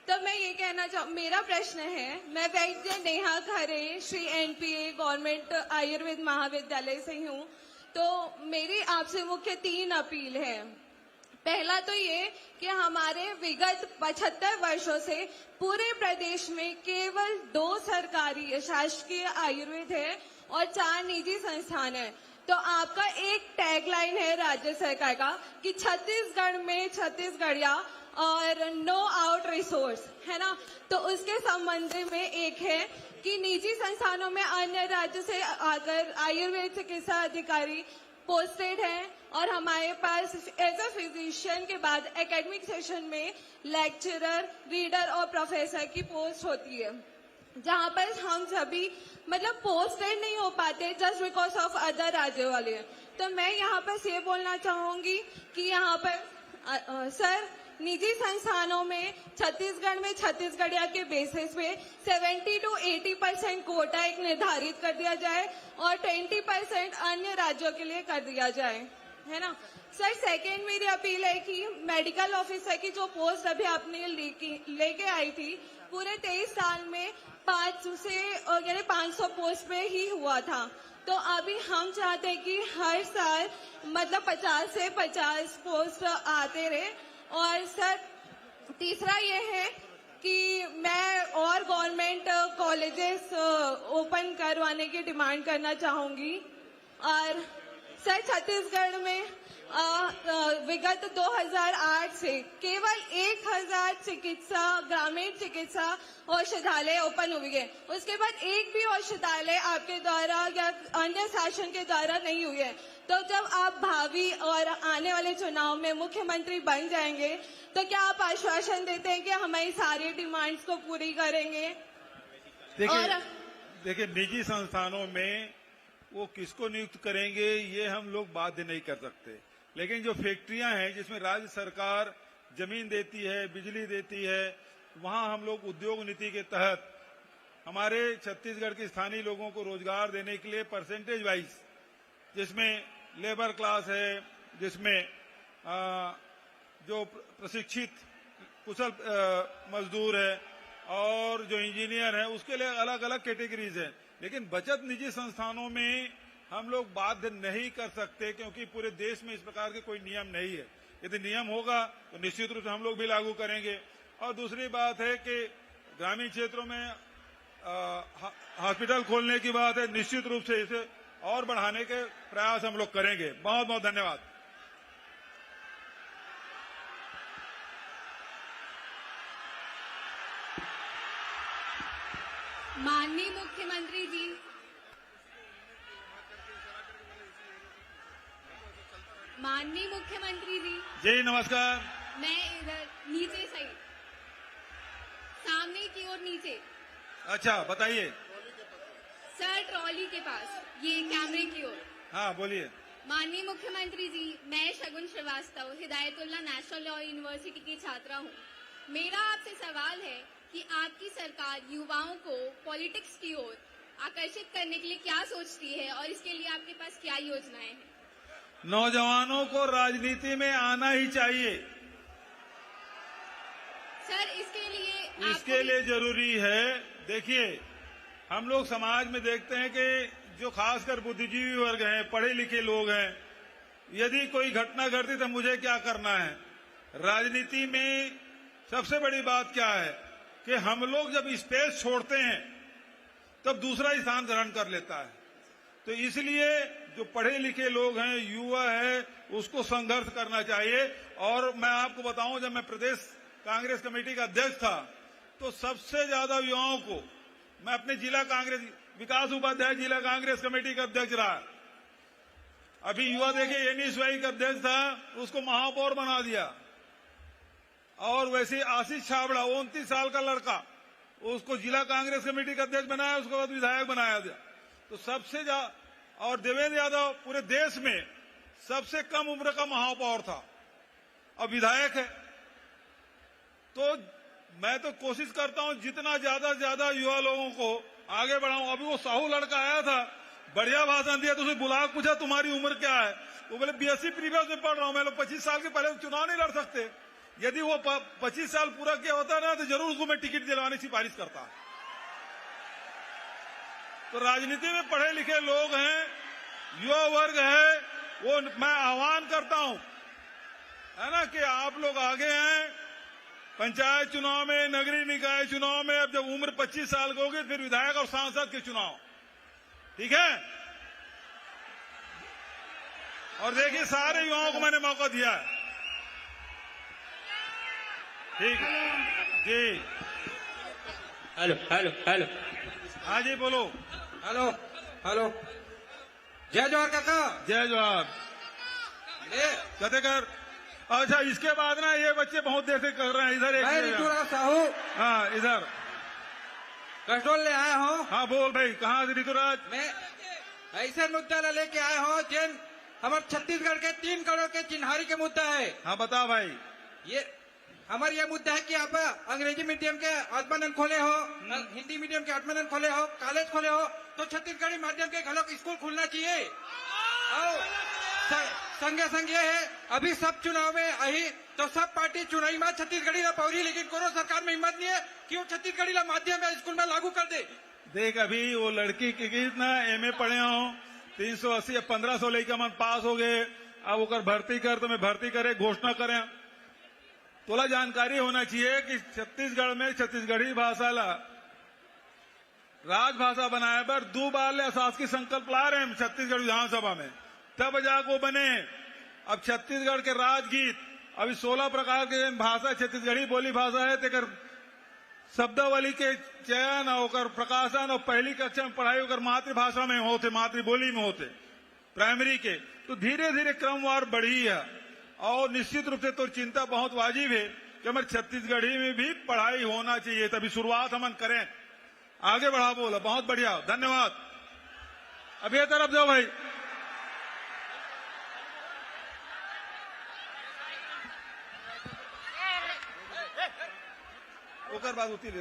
तो मैं ये कहना चाहूँ, मेरा प्रश्न है, मैं वैद्य नेहा खरे श्री NPA गवर्नमेंट आयुर्वेद महाविद्यालय से हूँ। तो मेरी आपसे मुख्य 3 अपील है। पहला तो ये कि हमारे विगत 75 वर्षों से पूरे प्रदेश में केवल 2 सरकारी शासकीय आयुर्वेद है और 4 निजी संस्थान है। तो आपका एक टैगलाइन है राज्य सरकार का कि छत्तीसगढ़ में छत्तीसगढ़िया और नो आउट रिसोर्स, है ना? तो उसके संबंध में एक है कि निजी संस्थानों में अन्य राज्य से आकर आयुर्वेद चिकित्सा अधिकारी पोस्टेड है और हमारे पास एज अ फिजिशियन के बाद एकेडमिक सेशन में लेक्चरर, रीडर और प्रोफेसर की पोस्ट होती है, जहाँ पर हम सभी मतलब पोस्टेड नहीं हो पाते जस्ट बिकॉज ऑफ अदर राज्यों वाले। तो मैं यहाँ पर ये बोलना चाहूंगी कि यहाँ पर सर निजी संस्थानों में छत्तीसगढ़ में छत्तीसगढ़िया के बेसिस पे 70 to 80% कोटा एक निर्धारित कर दिया जाए और 20% अन्य राज्यों के लिए कर दिया जाए, है ना सर? सेकेंड मेरी अपील है कि मेडिकल ऑफिसर की जो पोस्ट अभी आपने लेके आई थी, पूरे 23 साल में 500 पोस्ट पे ही हुआ था। तो अभी हम चाहते हैं कि हर साल मतलब 50 से 50 पोस्ट आते रहे। और सर तीसरा ये है कि मैं और गवर्नमेंट कॉलेजेस ओपन करवाने की डिमांड करना चाहूंगी। और सर छत्तीसगढ़ में विगत 2008 से केवल 1000 चिकित्सा ग्रामीण चिकित्सा औषधालय ओपन हुई है। उसके बाद एक भी औषधालय आपके द्वारा या अन्य शासन के द्वारा नहीं हुई है। तो जब आप भावी और आने वाले चुनाव में मुख्यमंत्री बन जाएंगे तो क्या आप आश्वासन देते हैं कि हमारी सारी डिमांड्स को पूरी करेंगे? देखिए निजी संस्थानों में वो किसको नियुक्त करेंगे ये हम लोग बाध्य नहीं कर सकते, लेकिन जो फैक्ट्रियां हैं जिसमें राज्य सरकार जमीन देती है, बिजली देती है, वहां हम लोग उद्योग नीति के तहत हमारे छत्तीसगढ़ के स्थानीय लोगों को रोजगार देने के लिए परसेंटेज वाइज, जिसमें लेबर क्लास है, जिसमें जो प्रशिक्षित कुशल मजदूर है और जो इंजीनियर है, उसके लिए अलग अलग कैटेगरीज है। लेकिन बचत निजी संस्थानों में हम लोग बाध्य नहीं कर सकते क्योंकि पूरे देश में इस प्रकार के कोई नियम नहीं है। यदि नियम होगा तो निश्चित रूप से हम लोग भी लागू करेंगे। और दूसरी बात है कि ग्रामीण क्षेत्रों में हॉस्पिटल खोलने की बात है, निश्चित रूप से इसे और बढ़ाने के प्रयास हम लोग करेंगे। बहुत बहुत धन्यवाद। माननीय मुख्यमंत्री जी, माननीय मुख्यमंत्री जी नमस्कार। मैं इधर नीचे साइड सामने की ओर नीचे। अच्छा बताइए। सर ट्रॉली के पास, ये कैमरे की ओर। हाँ बोलिए। माननीय मुख्यमंत्री जी, मैं Shagun Shrivastava Hidayatullah national law university की छात्रा हूँ। मेरा आपसे सवाल है कि आपकी सरकार युवाओं को पॉलिटिक्स की ओर आकर्षित करने के लिए क्या सोचती है और इसके लिए आपके पास क्या योजनाएं हैं? नौजवानों को राजनीति में आना ही चाहिए। सर इसके लिए जरूरी है, देखिए हम लोग समाज में देखते हैं कि जो खासकर बुद्धिजीवी वर्ग हैं, पढ़े लिखे लोग हैं, यदि कोई घटना घटती तो मुझे क्या करना है। राजनीति में सबसे बड़ी बात क्या है कि हम लोग जब स्पेस छोड़ते हैं तब दूसरा स्थान ग्रहण कर लेता है। तो इसलिए जो पढ़े लिखे लोग हैं, युवा है, उसको संघर्ष करना चाहिए। और मैं आपको बताऊं, जब मैं प्रदेश कांग्रेस कमेटी का अध्यक्ष था तो सबसे ज्यादा युवाओं को मैं अपने जिला कांग्रेस विकास उपाध्याय जिला कांग्रेस कमेटी का अध्यक्ष रहा। अभी युवा देखिए NSY का अध्यक्ष था, उसको महापौर बना दिया। और वैसे आशीष छाबड़ा 29 साल का लड़का, उसको जिला कांग्रेस कमेटी का अध्यक्ष बनाया, उसके बाद विधायक बनाया गया। तो सबसे ज्यादा, और देवेंद्र यादव पूरे देश में सबसे कम उम्र का महापौर था और विधायक है। तो मैं तो कोशिश करता हूं जितना ज्यादा से ज्यादा युवा लोगों को आगे बढ़ाऊं। अभी वो साहू लड़का आया था, बढ़िया भाषण दिया, तो उसे बुला पूछा तुम्हारी उम्र क्या है, वो बोले BSc प्रीवियस में पढ़ रहा हूं। मैं 25 साल के पहले चुनाव नहीं लड़ सकते। यदि वो 25 साल पूरा किया होता ना तो जरूर उसको मैं टिकट दिलवाने की सिफारिश करता। तो राजनीति में पढ़े लिखे लोग हैं, युवा वर्ग है, वो मैं आह्वान करता हूं, है ना, कि आप लोग आगे हैं। पंचायत चुनाव में, नगरीय निकाय चुनाव में, अब जब उम्र 25 साल की होगी फिर विधायक और सांसद के चुनाव, ठीक है। और देखिए सारे युवाओं को मैंने मौका दिया है, ठीक है जी। हेलो हेलो हेलो, हाँ जी बोलो। हेलो हेलो, जय जोहार काका। जय जोहार। कहते कर। अच्छा, इसके बाद ना ये बच्चे बहुत देर से कर रहे हैं। इधर एक ऋतुराज साहू। हाँ इधर कसडोल ले आया हूँ। हाँ बोल भाई, कहाँ से ऋतुराज? मैं ऐसे मुद्दा लेके आया हूँ जिन हमारे छत्तीसगढ़ के 3 करोड़ के चिन्हारी के मुद्दा है। हाँ बता भाई। ये हमारा ये मुद्दा है कि आप अंग्रेजी मीडियम के आत्मानंद खोले हो, हिंदी मीडियम के आत्मानंद खोले हो, कॉलेज खोले हो, तो छत्तीसगढ़ी माध्यम के घलों स्कूल खुलना चाहिए। और संगे संग ये है, अभी सब चुनाव में आई तो सब पार्टी चुनावी में छत्तीसगढ़ी ला पौरी, लेकिन कोनो सरकार में हिम्मत नहीं है कि वो छत्तीसगढ़ी ला माध्यम है स्कूल में लागू कर दे। देख अभी वो लड़की की कितना MA पढ़े हो, 380 या 1500 लेके मन पास हो गए। अब ओकर भर्ती कर तो मैं भर्ती करे घोषणा करें। तोला जानकारी होना चाहिए कि छत्तीसगढ़ में छत्तीसगढ़ी भाषा ला राजभाषा बनाए बर 2 बार ले शासकीय संकल्प ला रहे हैं छत्तीसगढ़ विधानसभा में, तब जाको बने। अब छत्तीसगढ़ के राजगीत अभी 16 प्रकार के भाषा छत्तीसगढ़ी बोली भाषा है, तेकर शब्दावली के चयन और प्रकाशन और पहली कक्षा में पढ़ाई होकर मातृभाषा में होते, मातृबोली में होते प्राइमरी के। तो धीरे धीरे क्रमवार बढ़ी है और निश्चित रूप से तो चिंता बहुत वाजिब है कि हमारे छत्तीसगढ़ी में भी पढ़ाई होना चाहिए। तभी शुरुआत हम करें, आगे बढ़ा बोला। बहुत बढ़िया, धन्यवाद। अब ये तरफ जाओ भाई। ओकर बाद उठी ले।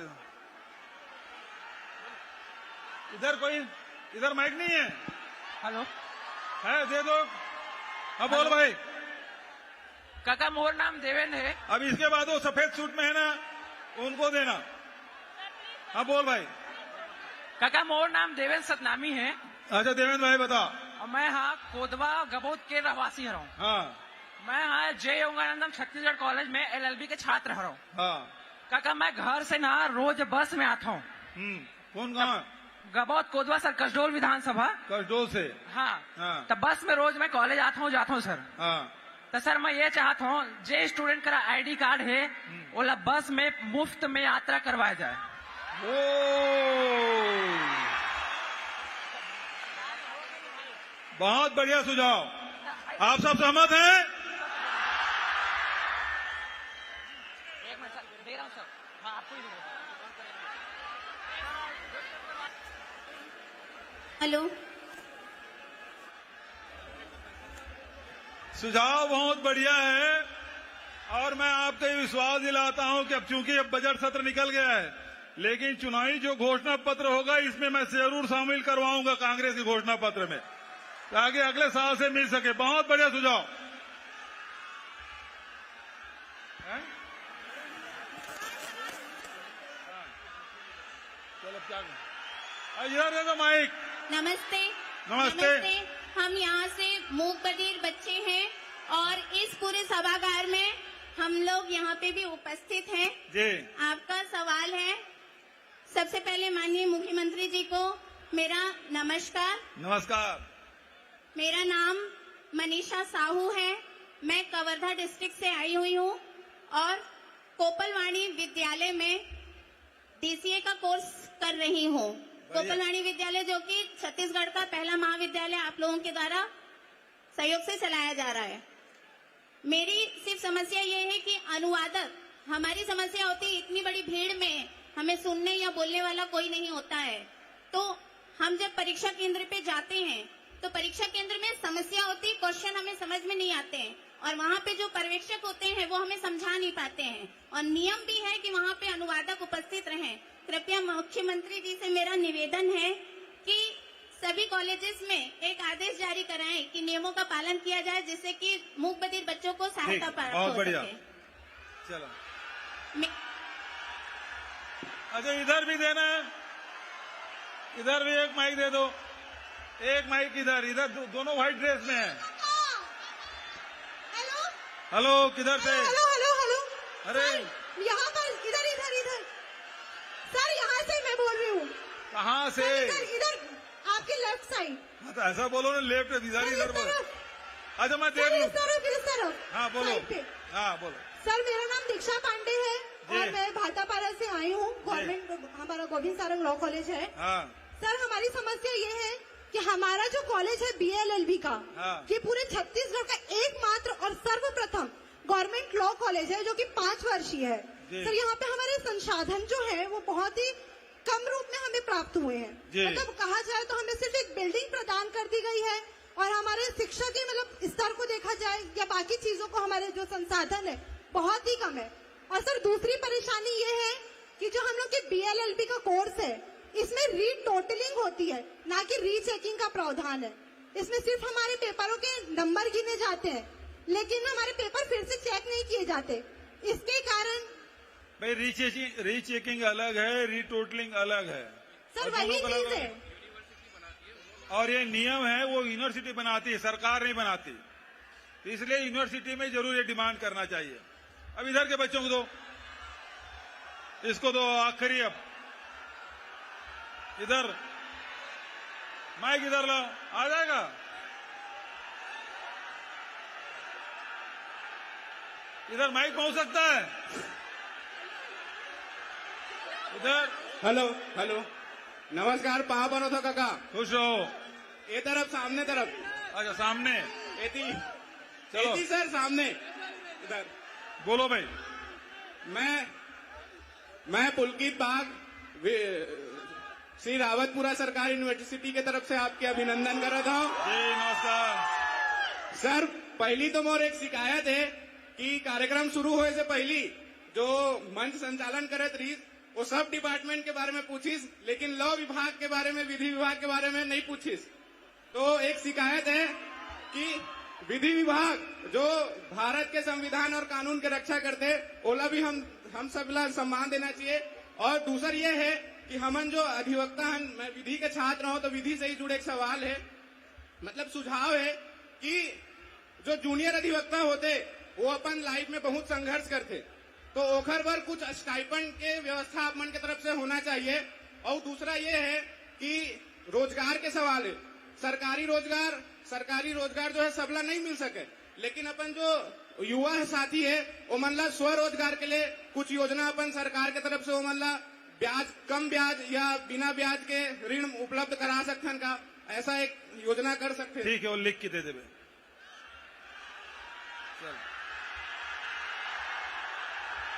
इधर माइक नहीं है। हेलो है, दे दो। हाँ बोल भाई। काका मोर नाम देवेंद्र है। अब इसके बाद वो सफेद सूट में है ना, उनको देना। हाँ बोल भाई। काका मोर नाम देवेंद्र सतनामी है। अच्छा देवेंद्र भाई बता। और मैं हाँ कोदवा गबोद के रहवासी हूँ। हाँ मैं हाँ जय योगानंदम छत्तीसगढ़ कॉलेज में LLB के छात्र हूँ। हाँ काका मैं घर से ना रोज बस में आता हूँ। कौन कहाँ? गबोद कोदवा सर, कसडोल विधानसभा। कसडोल से? हाँ। तो बस में रोज मैं कॉलेज आता हूँ जाता हूँ सर। हाँ। तो सर मैं ये चाहता हूँ जे स्टूडेंट का ID कार्ड है वो बस में मुफ्त में यात्रा करवाया जाए। बहुत बढ़िया सुझाव। आप सब सहमत हैं? एक मिनट सर, दे रहा हूँ सर। हाँ आपको ही दे रहा हूँ। हेलो, सुझाव बहुत बढ़िया है और मैं आपको ये विश्वास दिलाता हूं कि अब चूंकि अब बजट सत्र निकल गया है, लेकिन चुनावी जो घोषणा पत्र होगा इसमें मैं जरूर शामिल करवाऊंगा कांग्रेस के घोषणा पत्र में, ताकि अगले साल से मिल सके। बहुत बढ़िया सुझाव। चलो क्या इधर देखो माइक। नमस्ते। नमस्ते। हम यहाँ से मूक बधिर बच्चे हैं और इस पूरे सभागार में हम लोग यहाँ पे भी उपस्थित हैं। जी। आपका सवाल है। सबसे पहले माननीय मुख्यमंत्री जी को मेरा नमस्कार। नमस्कार। मेरा नाम मनीषा साहू है। मैं कवर्धा डिस्ट्रिक्ट से आई हुई हूँ और कोपलवाणी विद्यालय में DCA का कोर्स कर रही हूँ। कोपलवाणी विद्यालय जो कि छत्तीसगढ़ का पहला महाविद्यालय आप लोगों के द्वारा सहयोग से चलाया जा रहा है। मेरी सिर्फ समस्या ये है कि अनुवादक, हमारी समस्या होती है इतनी बड़ी भीड़ में हमें सुनने या बोलने वाला कोई नहीं होता है, तो हम जब परीक्षा केंद्र पे जाते हैं तो परीक्षा केंद्र में समस्या होती है, क्वेश्चन हमें समझ में नहीं आते हैं। और वहाँ पे जो पर्यवेक्षक होते हैं वो हमें समझा नहीं पाते हैं, और नियम भी है कि वहाँ पे अनुवादक उपस्थित रहें। कृपया मुख्यमंत्री जी से मेरा निवेदन है कि सभी कॉलेजेस में एक आदेश जारी कराएं कि नियमों का पालन किया जाए, जिससे कि मूक बधिर बच्चों को सहायता प्राप्त हो सके। चलो अच्छा, इधर भी देना है, इधर भी एक माइक दे दो, एक माइक इधर, इधर दोनों व्हाइट ड्रेस में है। हेलो, किधर से? हेलो हेलो हेलो, अरे यहाँ पर, इधर इधर इधर सर, यहाँ से मैं बोल रही हूँ। कहाँ से? इधर आपके लेफ्ट साइड। हाँ तो ऐसा बोलो ना, लेफ्ट इधर बोलो। अच्छा मैं देख लूँ। इस तरफ। हाँ बोलो, हाँ बोलो। सर मेरा नाम दीक्षा पांडे है और मैं भाटापारा से आई हूँ। गवर्नमेंट, हमारा गोविंद सारंग लॉ कॉलेज है। हाँ। सर हमारी समस्या ये है कि हमारा जो कॉलेज है BLLB का, ये पूरे छत्तीसगढ़ का एकमात्र और सर्वप्रथम गवर्नमेंट लॉ कॉलेज है जो कि 5 वर्षीय है। सर यहाँ पे हमारे संसाधन जो है वो बहुत ही कम रूप में हमें प्राप्त हुए हैं। मतलब कहा जाए तो हमें सिर्फ एक बिल्डिंग प्रदान कर दी गई है, और हमारे शिक्षा के मतलब स्तर को देखा जाए या बाकी चीजों को, हमारे जो संसाधन है बहुत ही कम है। और सर दूसरी परेशानी ये है कि जो हम लोग के BLLB का कोर्स है, इसमें रीटोटलिंग होती है, ना कि रीचेकिंग का प्रावधान है। इसमें सिर्फ हमारे पेपरों के नंबर गिने जाते हैं, लेकिन हमारे पेपर फिर से चेक नहीं किए जाते। इसके कारण भाई रीचेकिंग अलग है, रीटोटलिंग अलग है। सर वही चीज है, और ये नियम है वो यूनिवर्सिटी बनाती है, सरकार नहीं बनाती। तो इसलिए यूनिवर्सिटी में जरूर ये डिमांड करना चाहिए। अब इधर के बच्चों को दो, इसको दो आखिरी। अब इधर माइक इधर लाओ, आ जाएगा। इधर माइक पहुंच सकता है इधर। हेलो हेलो, नमस्कार। पहा बनवतो काका, खुश रहो। ये तरफ, सामने तरफ। अच्छा सामने, चलो सर, सामने इधर बोलो भाई। मैं पुलकित बाग श्री रावतपुरा सरकारी यूनिवर्सिटी के तरफ से आपके अभिनंदन कर रहा हूँ। जी नमस्कार सर। पहली तो मोर एक शिकायत है कि कार्यक्रम शुरू होने से पहली जो मंच संचालन करत रही वो सब डिपार्टमेंट के बारे में पूछिस, लेकिन लॉ विभाग के बारे में, विधि विभाग के बारे में नहीं पूछिस। तो एक शिकायत है कि विधि विभाग जो भारत के संविधान और कानून के रक्षा करते, ओला भी हम सब ला सम्मान देना चाहिए। और दूसरा ये है कि हमन जो अधिवक्ता हैं, मैं विधि के छात्र हूं, तो विधि से ही जुड़े एक सवाल है, मतलब सुझाव है कि जो जूनियर अधिवक्ता होते वो अपन लाइफ में बहुत संघर्ष करते, तो ओखर पर कुछ स्टाइपेंड के व्यवस्था अपन के तरफ से होना चाहिए। और दूसरा ये है कि रोजगार के सवाल है, सरकारी रोजगार जो है सबला नहीं मिल सके, लेकिन अपन जो युवा है साथी है वो मनला स्वरोजगार के लिए कुछ योजना अपन सरकार के तरफ से वो मनला ब्याज, कम ब्याज या बिना ब्याज के ऋण उपलब्ध करा सकते का, ऐसा एक योजना कर सकते। ठीक है, वो लिख के दे देवे।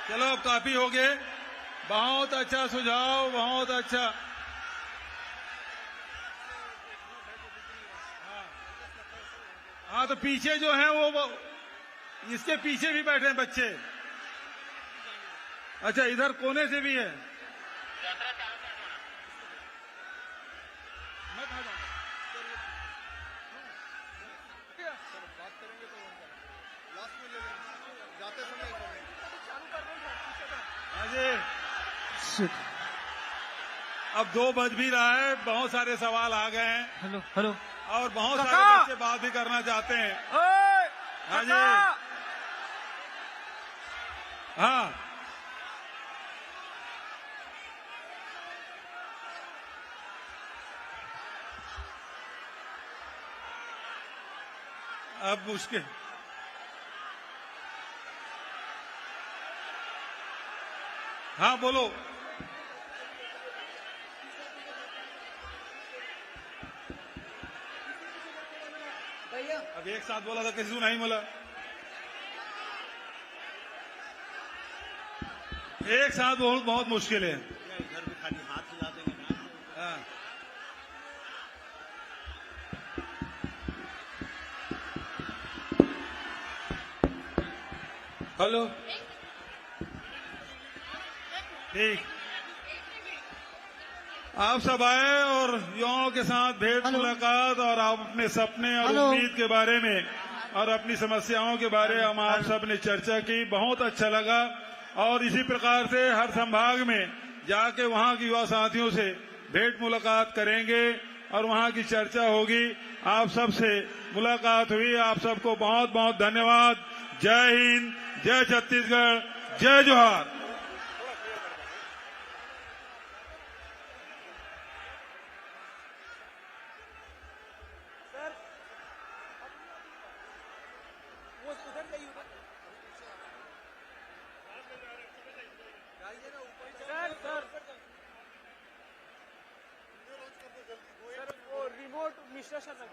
चलो अब काफी हो गए, बहुत अच्छा सुझाव, बहुत अच्छा। हाँ तो पीछे जो है वो इसके पीछे भी बैठे हैं बच्चे। अच्छा इधर कोने से भी है। अब 2 बज भी रहा है, बहुत सारे सवाल आ गए हैं। हेलो हेलो, और बहुत सारे बच्चे बात भी करना चाहते हैं। हाँ जी, हाँ अब मुश्किल। हाँ बोलो। अब एक साथ बोला था, किसी को नहीं बोला। एक साथ बहुत मुश्किल है। इधर भी खाली हाथ हिला देंगे ना। हाँ। हेलो, ठीक। आप सब आए और युवाओं के साथ भेंट मुलाकात और आप अपने सपने और उम्मीद के बारे में और अपनी समस्याओं के बारे में हम आप सब ने चर्चा की, बहुत अच्छा लगा। और इसी प्रकार से हर संभाग में जाके वहां के युवा साथियों से भेंट मुलाकात करेंगे और वहां की चर्चा होगी। आप सब से मुलाकात हुई, आप सबको बहुत बहुत धन्यवाद। जय हिंद, जय छत्तीसगढ़, जय जोहार।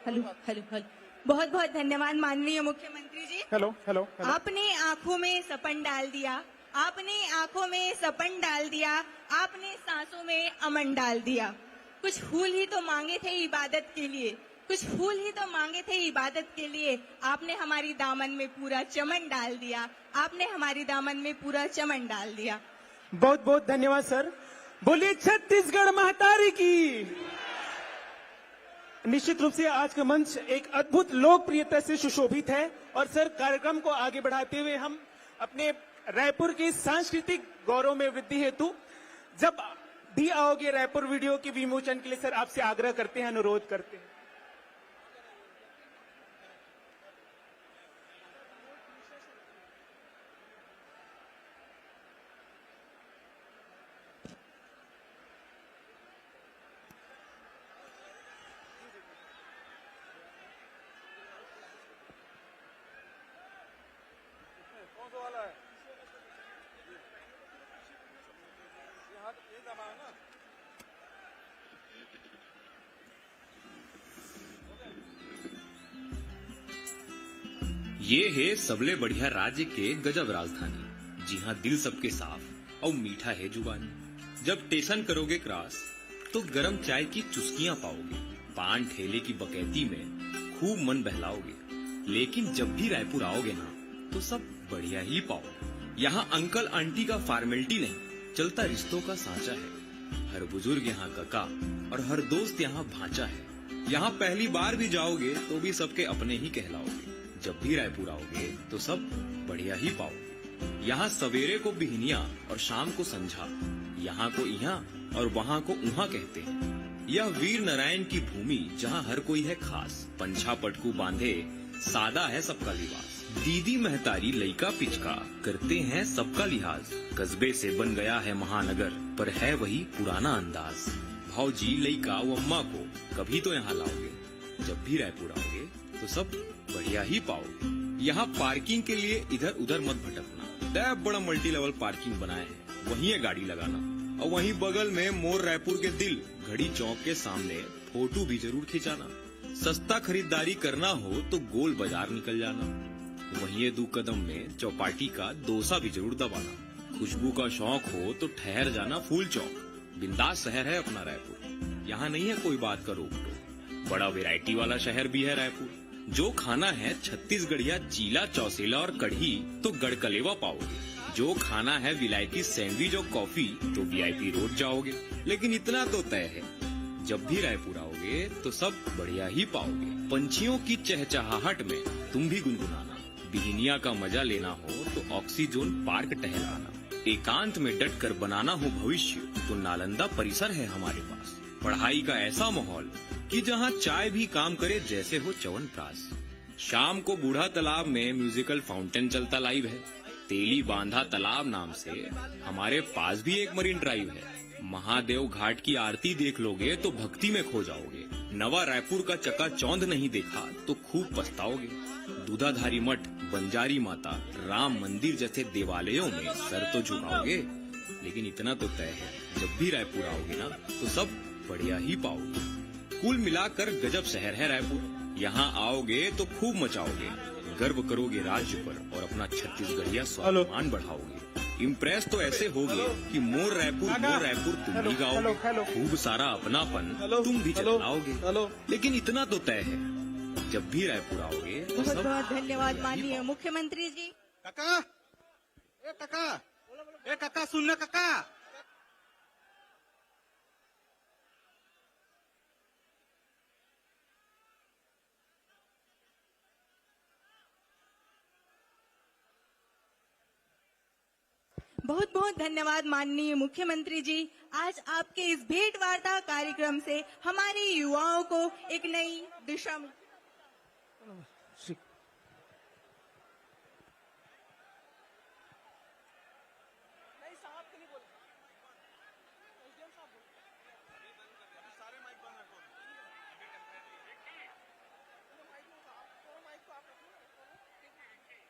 हेलो हेलो हेलो, बहुत बहुत धन्यवाद माननीय मुख्यमंत्री जी। हेलो हेलो, आपने आंखों में सपन डाल दिया, आपने आंखों में सपन डाल दिया, आपने सांसों में अमन डाल दिया। कुछ फूल ही तो मांगे थे इबादत के लिए, कुछ फूल ही तो मांगे थे इबादत के लिए, आपने हमारी दामन में पूरा चमन डाल दिया, आपने हमारी दामन में पूरा चमन डाल दिया। बहुत बहुत धन्यवाद सर। बोलिए छत्तीसगढ़ महतारी की। निश्चित रूप से आज का मंच एक अद्भुत लोकप्रियता से सुशोभित है और सर कार्यक्रम को आगे बढ़ाते हुए हम अपने रायपुर के सांस्कृतिक गौरव में वृद्धि हेतु जब भी आओगे रायपुर वीडियो के विमोचन के लिए सर आपसे आग्रह करते हैं, अनुरोध करते हैं। ये है सबले बढ़िया राज्य के गजब राजधानी, जी हाँ दिल सबके साफ और मीठा है जुबानी। जब स्टेशन करोगे क्रॉस तो गरम चाय की चुस्कियां पाओगे, पान ठेले की बकैती में खूब मन बहलाओगे। लेकिन जब भी रायपुर आओगे ना तो सब बढ़िया ही पाओगे। यहाँ अंकल आंटी का फॉर्मेलिटी नहीं, चलता रिश्तों का सांचा है। हर बुजुर्ग यहाँ काका और हर दोस्त यहाँ भांचा है। यहाँ पहली बार भी जाओगे तो भी सबके अपने ही कहलाओगे। जब भी रायपुर आओगे तो सब बढ़िया ही पाओगे। यहाँ सवेरे को बिहनिया और शाम को संझा, यहाँ को यहाँ और वहाँ को उहाँ कहते हैं। यह वीर नारायण की भूमि जहाँ हर कोई है खास। पंछा पटकू बांधे सादा है सबका लिबास। दीदी महतारी लइका पिचका करते हैं सबका लिहाज। कस्बे से बन गया है महानगर पर है वही पुराना अंदाज। भाऊजी लइका व अम्मा को कभी तो यहाँ लाओगे। जब भी रायपुर आओगे तो सब बढ़िया ही पाओगे। यहाँ पार्किंग के लिए इधर उधर मत भटकना। तय बड़ा मल्टी लेवल पार्किंग बनाए है, वहीं है गाड़ी लगाना। और वहीं बगल में मोर रायपुर के दिल घड़ी चौक के सामने फोटो भी जरूर खिंचाना। सस्ता खरीदारी करना हो तो गोल बाजार निकल जाना। वहीं 2 कदम में चौपाटी का डोसा भी जरूर दबाना। खुशबू का शौक हो तो ठहर जाना फूल चौक। बिंदास शहर है अपना रायपुर, यहाँ नहीं है कोई बात का रोक टोक। बड़ा वैरायटी वाला शहर भी है रायपुर। जो खाना है छत्तीसगढ़िया चीला चौसेला और कढ़ी तो गढ़कलेवा पाओगे। जो खाना है विलायती सैंडविच और कॉफी तो वीआईपी रोड जाओगे। लेकिन इतना तो तय है, जब भी रायपुर आओगे तो सब बढ़िया ही पाओगे। पंछियों की चहचहाहट में तुम भी गुनगुनाना। बिहनिया का मजा लेना हो तो ऑक्सीजोन पार्क टहलाना। एकांत में डट कर बनाना हो भविष्य तो नालंदा परिसर है हमारे पास। पढ़ाई का ऐसा माहौल कि जहाँ चाय भी काम करे जैसे हो च्यवनप्राश। शाम को बूढ़ा तालाब में म्यूजिकल फाउंटेन चलता लाइव है। तेली बांधा तालाब नाम से हमारे पास भी एक मरीन ड्राइव है। महादेव घाट की आरती देख लोगे तो भक्ति में खो जाओगे। नवा रायपुर का चकाचौंध नहीं देखा तो खूब पछताओगे। दूधाधारी मठ, बंजारी माता, राम मंदिर जैसे देवालयों में सर तो झुकाओगे। लेकिन इतना तो तय है, जब भी रायपुर आओगे ना तो सब बढ़िया ही पाओगे। कुल मिलाकर गजब शहर है रायपुर। यहाँ आओगे तो खूब मचाओगे, गर्व करोगे राज्य पर और अपना छत्तीसगढ़िया स्वाभिमान बढ़ाओगे। इम्प्रेस तो ऐसे होगे कि मोर रायपुर तुम भी गाओगे। खूब सारा अपनापन तुम भी जताओगे। लेकिन इतना तो तय है, जब भी रायपुर आओगे तो बहुत सब बहुत धन्यवाद माननीय मुख्यमंत्री जी। काका काका सुनना काका। बहुत बहुत धन्यवाद माननीय मुख्यमंत्री जी। आज आपके इस भेंट वार्ता कार्यक्रम से हमारे युवाओं को एक नई दिशा